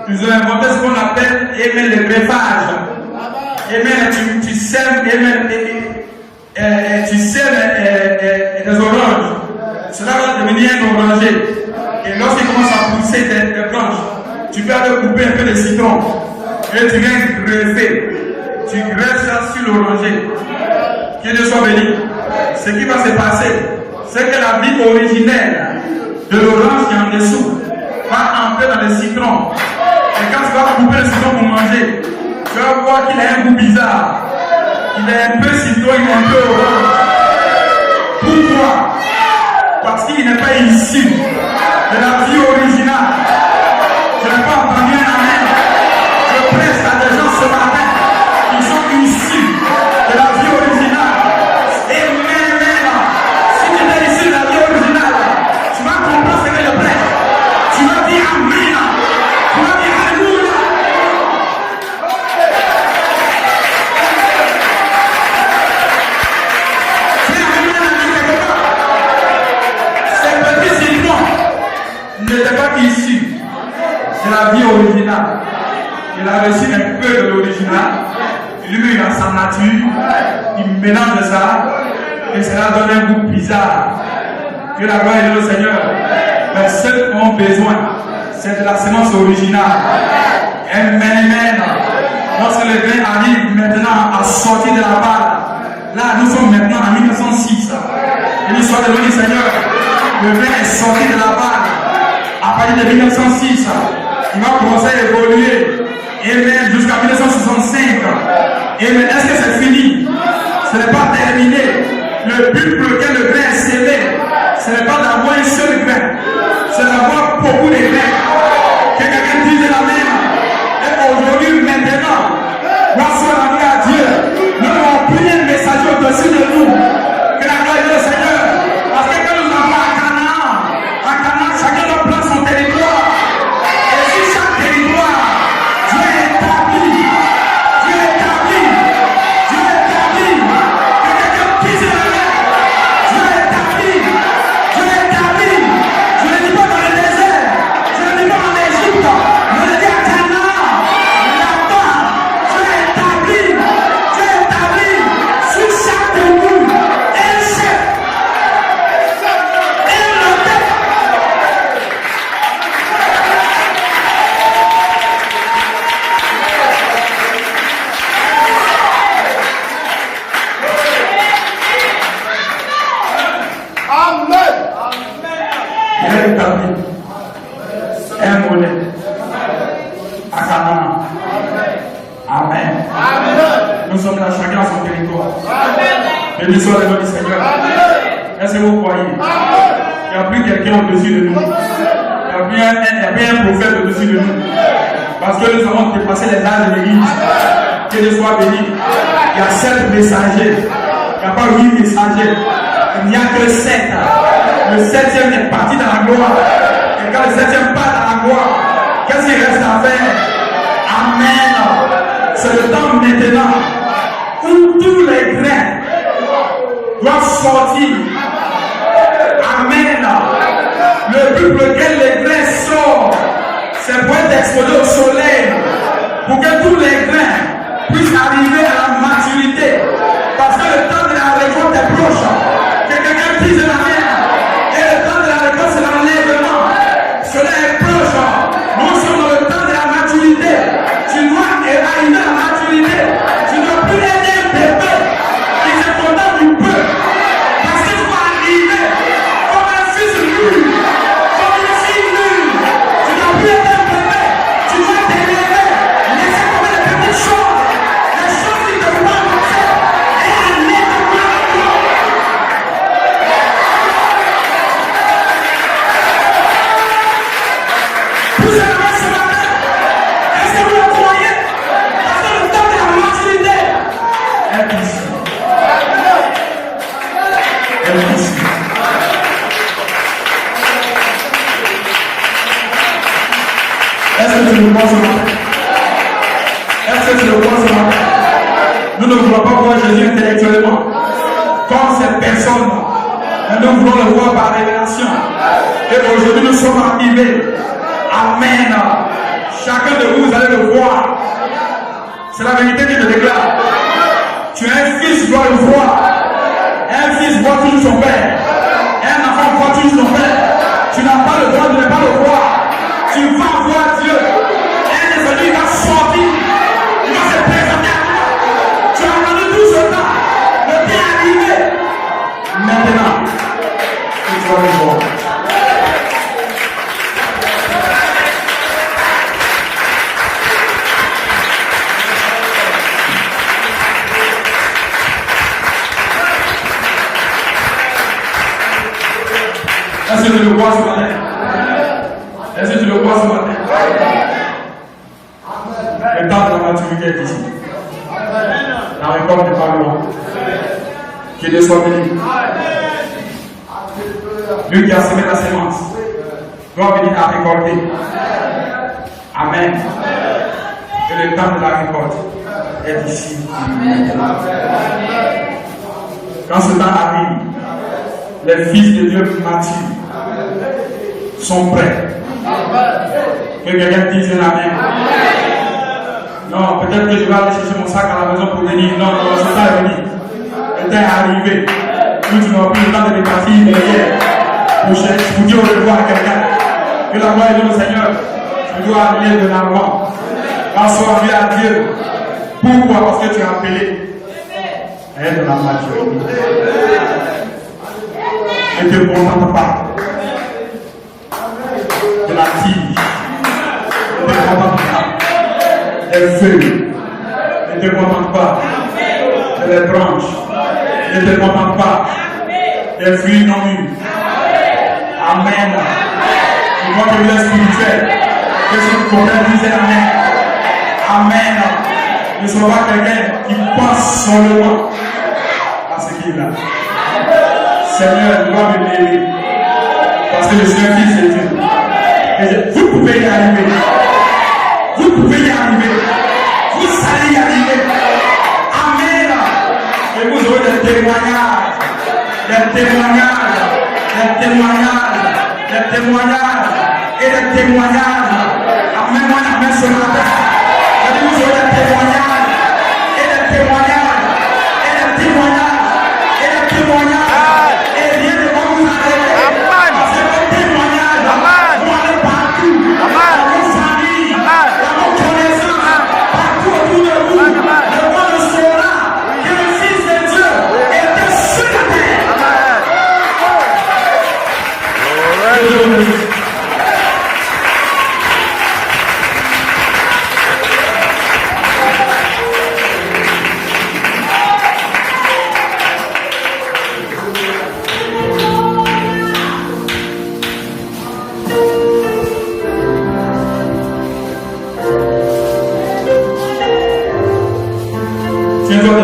Ils ont inventé ce qu'on appelle le greffage. Tu sèmes, tu sèmes des oranges. Cela va devenir un oranger. Et lorsqu'il commence à pousser des branches, tu peux aller couper un peu de citron. Et tu viens greffer. Tu greffes ça sur l'oranger. Que Dieu soit béni. Ce qui va se passer, c'est que la vie originelle de l'orange qui est en dessous va entrer dans le citron. Et quand tu vas couper le citron pour manger, tu vas voir qu'il a un goût bizarre. Il est un peu citron, il est un peu orange. Pourquoi? Parce qu'il n'est pas issu de la vie originale. Je n'ai pas entendu un amen. Je presse à des gens ce matin qui sont issus de la vie originale. Et même, si tu es issu de la vie originale, tu vas comprendre ce que je prêche. Tu vas dire amen. Tu vas dire alléluia. Ces petits citrons n'étaient pas issus de la vie originale. Il a reçu un peu de l'original, il lui met dans sa nature, il mélange ça, et cela donne un goût bizarre. Que la gloire est au Seigneur. Mais ceux qui ont besoin, c'est de la sémence originale. Amen. Lorsque le grain arrive maintenant à sortir de la balle, là nous sommes maintenant en 1906. Et l'histoire de l'Homme du Seigneur, le grain est sorti de la balle à partir de 1906. Il va commencer à évoluer. Amen. Jusqu'à 1965. Amen. Est-ce que c'est fini? Ce n'est pas terminé. Le but pour lequel le grain est scellé, ce n'est pas d'avoir un seul grain, c'est d'avoir beaucoup de grains. Que quelqu'un dise la même. Et aujourd'hui, maintenant, grâce à la à Dieu, nous avons pris un messager au-dessus de nous. Que la gloire est au Seigneur. Parce que quand nous avons à Canaan, chacun doit prendre son territoire. Et sur chaque territoire, Dieu est établi. Dieu est établi. Dieu est établi. Que quelqu'un puisse la main. Dieu est établi. Dieu est établi. Je ne dis pas dans le désert. Je ne dis pas en Égypte. Je le dis à Canaan. Là-bas, Dieu est établi. Dieu est établi. Sur chaque tribu, un chef. Un notaire. Il est établi. Un modèle. À Canaan. Amen. Nous sommes là, chacun à son territoire. Béni soit le nom du Seigneur. Est-ce que vous croyez? Il n'y a plus quelqu'un au-dessus de nous. Il n'y a plus un prophète au-dessus de nous. Parce que nous avons dépassé les âges de l'église. Que Dieu soit béni. Il y a 7 messagers. Il n'y a pas 8 messagers. Il n'y a que 7. Le 7e est parti dans la gloire. Et quand le 7e part dans la gloire, qu'est-ce qu'il reste à faire? Amen. C'est le temps maintenant où tous les grains doivent sortir. Amen. Le but pour lequel les grains sortent, c'est pour être exposé au soleil. Pour que tous les grains puissent arriver à la maturité. Parce que le temps de la récolte est proche. Que quelqu'un dise la main. Et le temps de la récolte, c'est l'enlèvement. Cela est proche. Nous sommes dans le temps de la maturité. Tu dois arriver à la maturité. Tu ne dois plus être un bébé qui se contente du peu. Parce que tu vas arriver comme un fils nul. Comme une fille nulle. Tu ne dois plus être un bébé. Tu dois t'élever. Laissez tomber les petites choses. Les choses qui ne te font pas avancer. Et aller de gloire en gloire. crois ce matin? Est-ce que tu le crois ce matin? Nous ne voulons pas voir Jésus intellectuellement, comme cette personne, mais nous voulons le voir par révélation. Et aujourd'hui, nous sommes arrivés. Amen. Chacun de vous, vous allez le voir. C'est la vérité que je déclare. Tu es un fils, doit le voir. Un fils voit toujours son père. Un enfant voit toujours son père. Tu n'as pas le droit de ne pas le voir. Tu vas voir Dieu. Un des amis va sortir. Il va se présenter à toi. Tu as entendu tout ce temps. Le temps est arrivé. Maintenant, tu vas le voir. Est-ce que tu le vois ce matin? Est-ce que tu le vois ce matin? Le temps de la maturité est ici. La récolte n'est pas loin. Que Dieu soit béni. Lui qui a semé la sémence doit venir à récolter. Amen. Et le temps de la récolte est ici. Quand ce temps arrive, les fils de Dieu matures sont prêts. Que quelqu'un dise un amen. Non, peut-être que je vais aller chercher mon sac à la maison pour venir. Non, non, c'est pas venu. Le temps est arrivé. Nous, tu n'auras plus le temps de repartir derrière pour dire au revoir à quelqu'un. Que la gloire est de Seigneur. Je dois aller de l'avant. Assois à Dieu. Pourquoi? Parce que tu es appelé à être dans la maturité. Ne te contente pas de la tige. Ne te contente pas des feuilles. Ne te contente pas de les branches. Ne te contente pas des fruits non mûrs. Amen. Je vois que vous êtes spirituel. Que ce que vous disait Amen. Amen. Ne sois pas quelqu'un qui pense seulement à ce qu'il a. Seigneur, tu dois me bénir. Parce que je suis un fils de Dieu. Et vous pouvez y arriver. Vous pouvez y arriver. Vous allez y arriver. Amen. Et vous aurez des témoignages. Des témoignages. Des témoignages. Des témoignages. Et des témoignages. Amen. Moi, amen ce matin. Et vous aurez des témoignages. Et des témoignages. Et des témoignages. Et des témoignages. Tiens-toi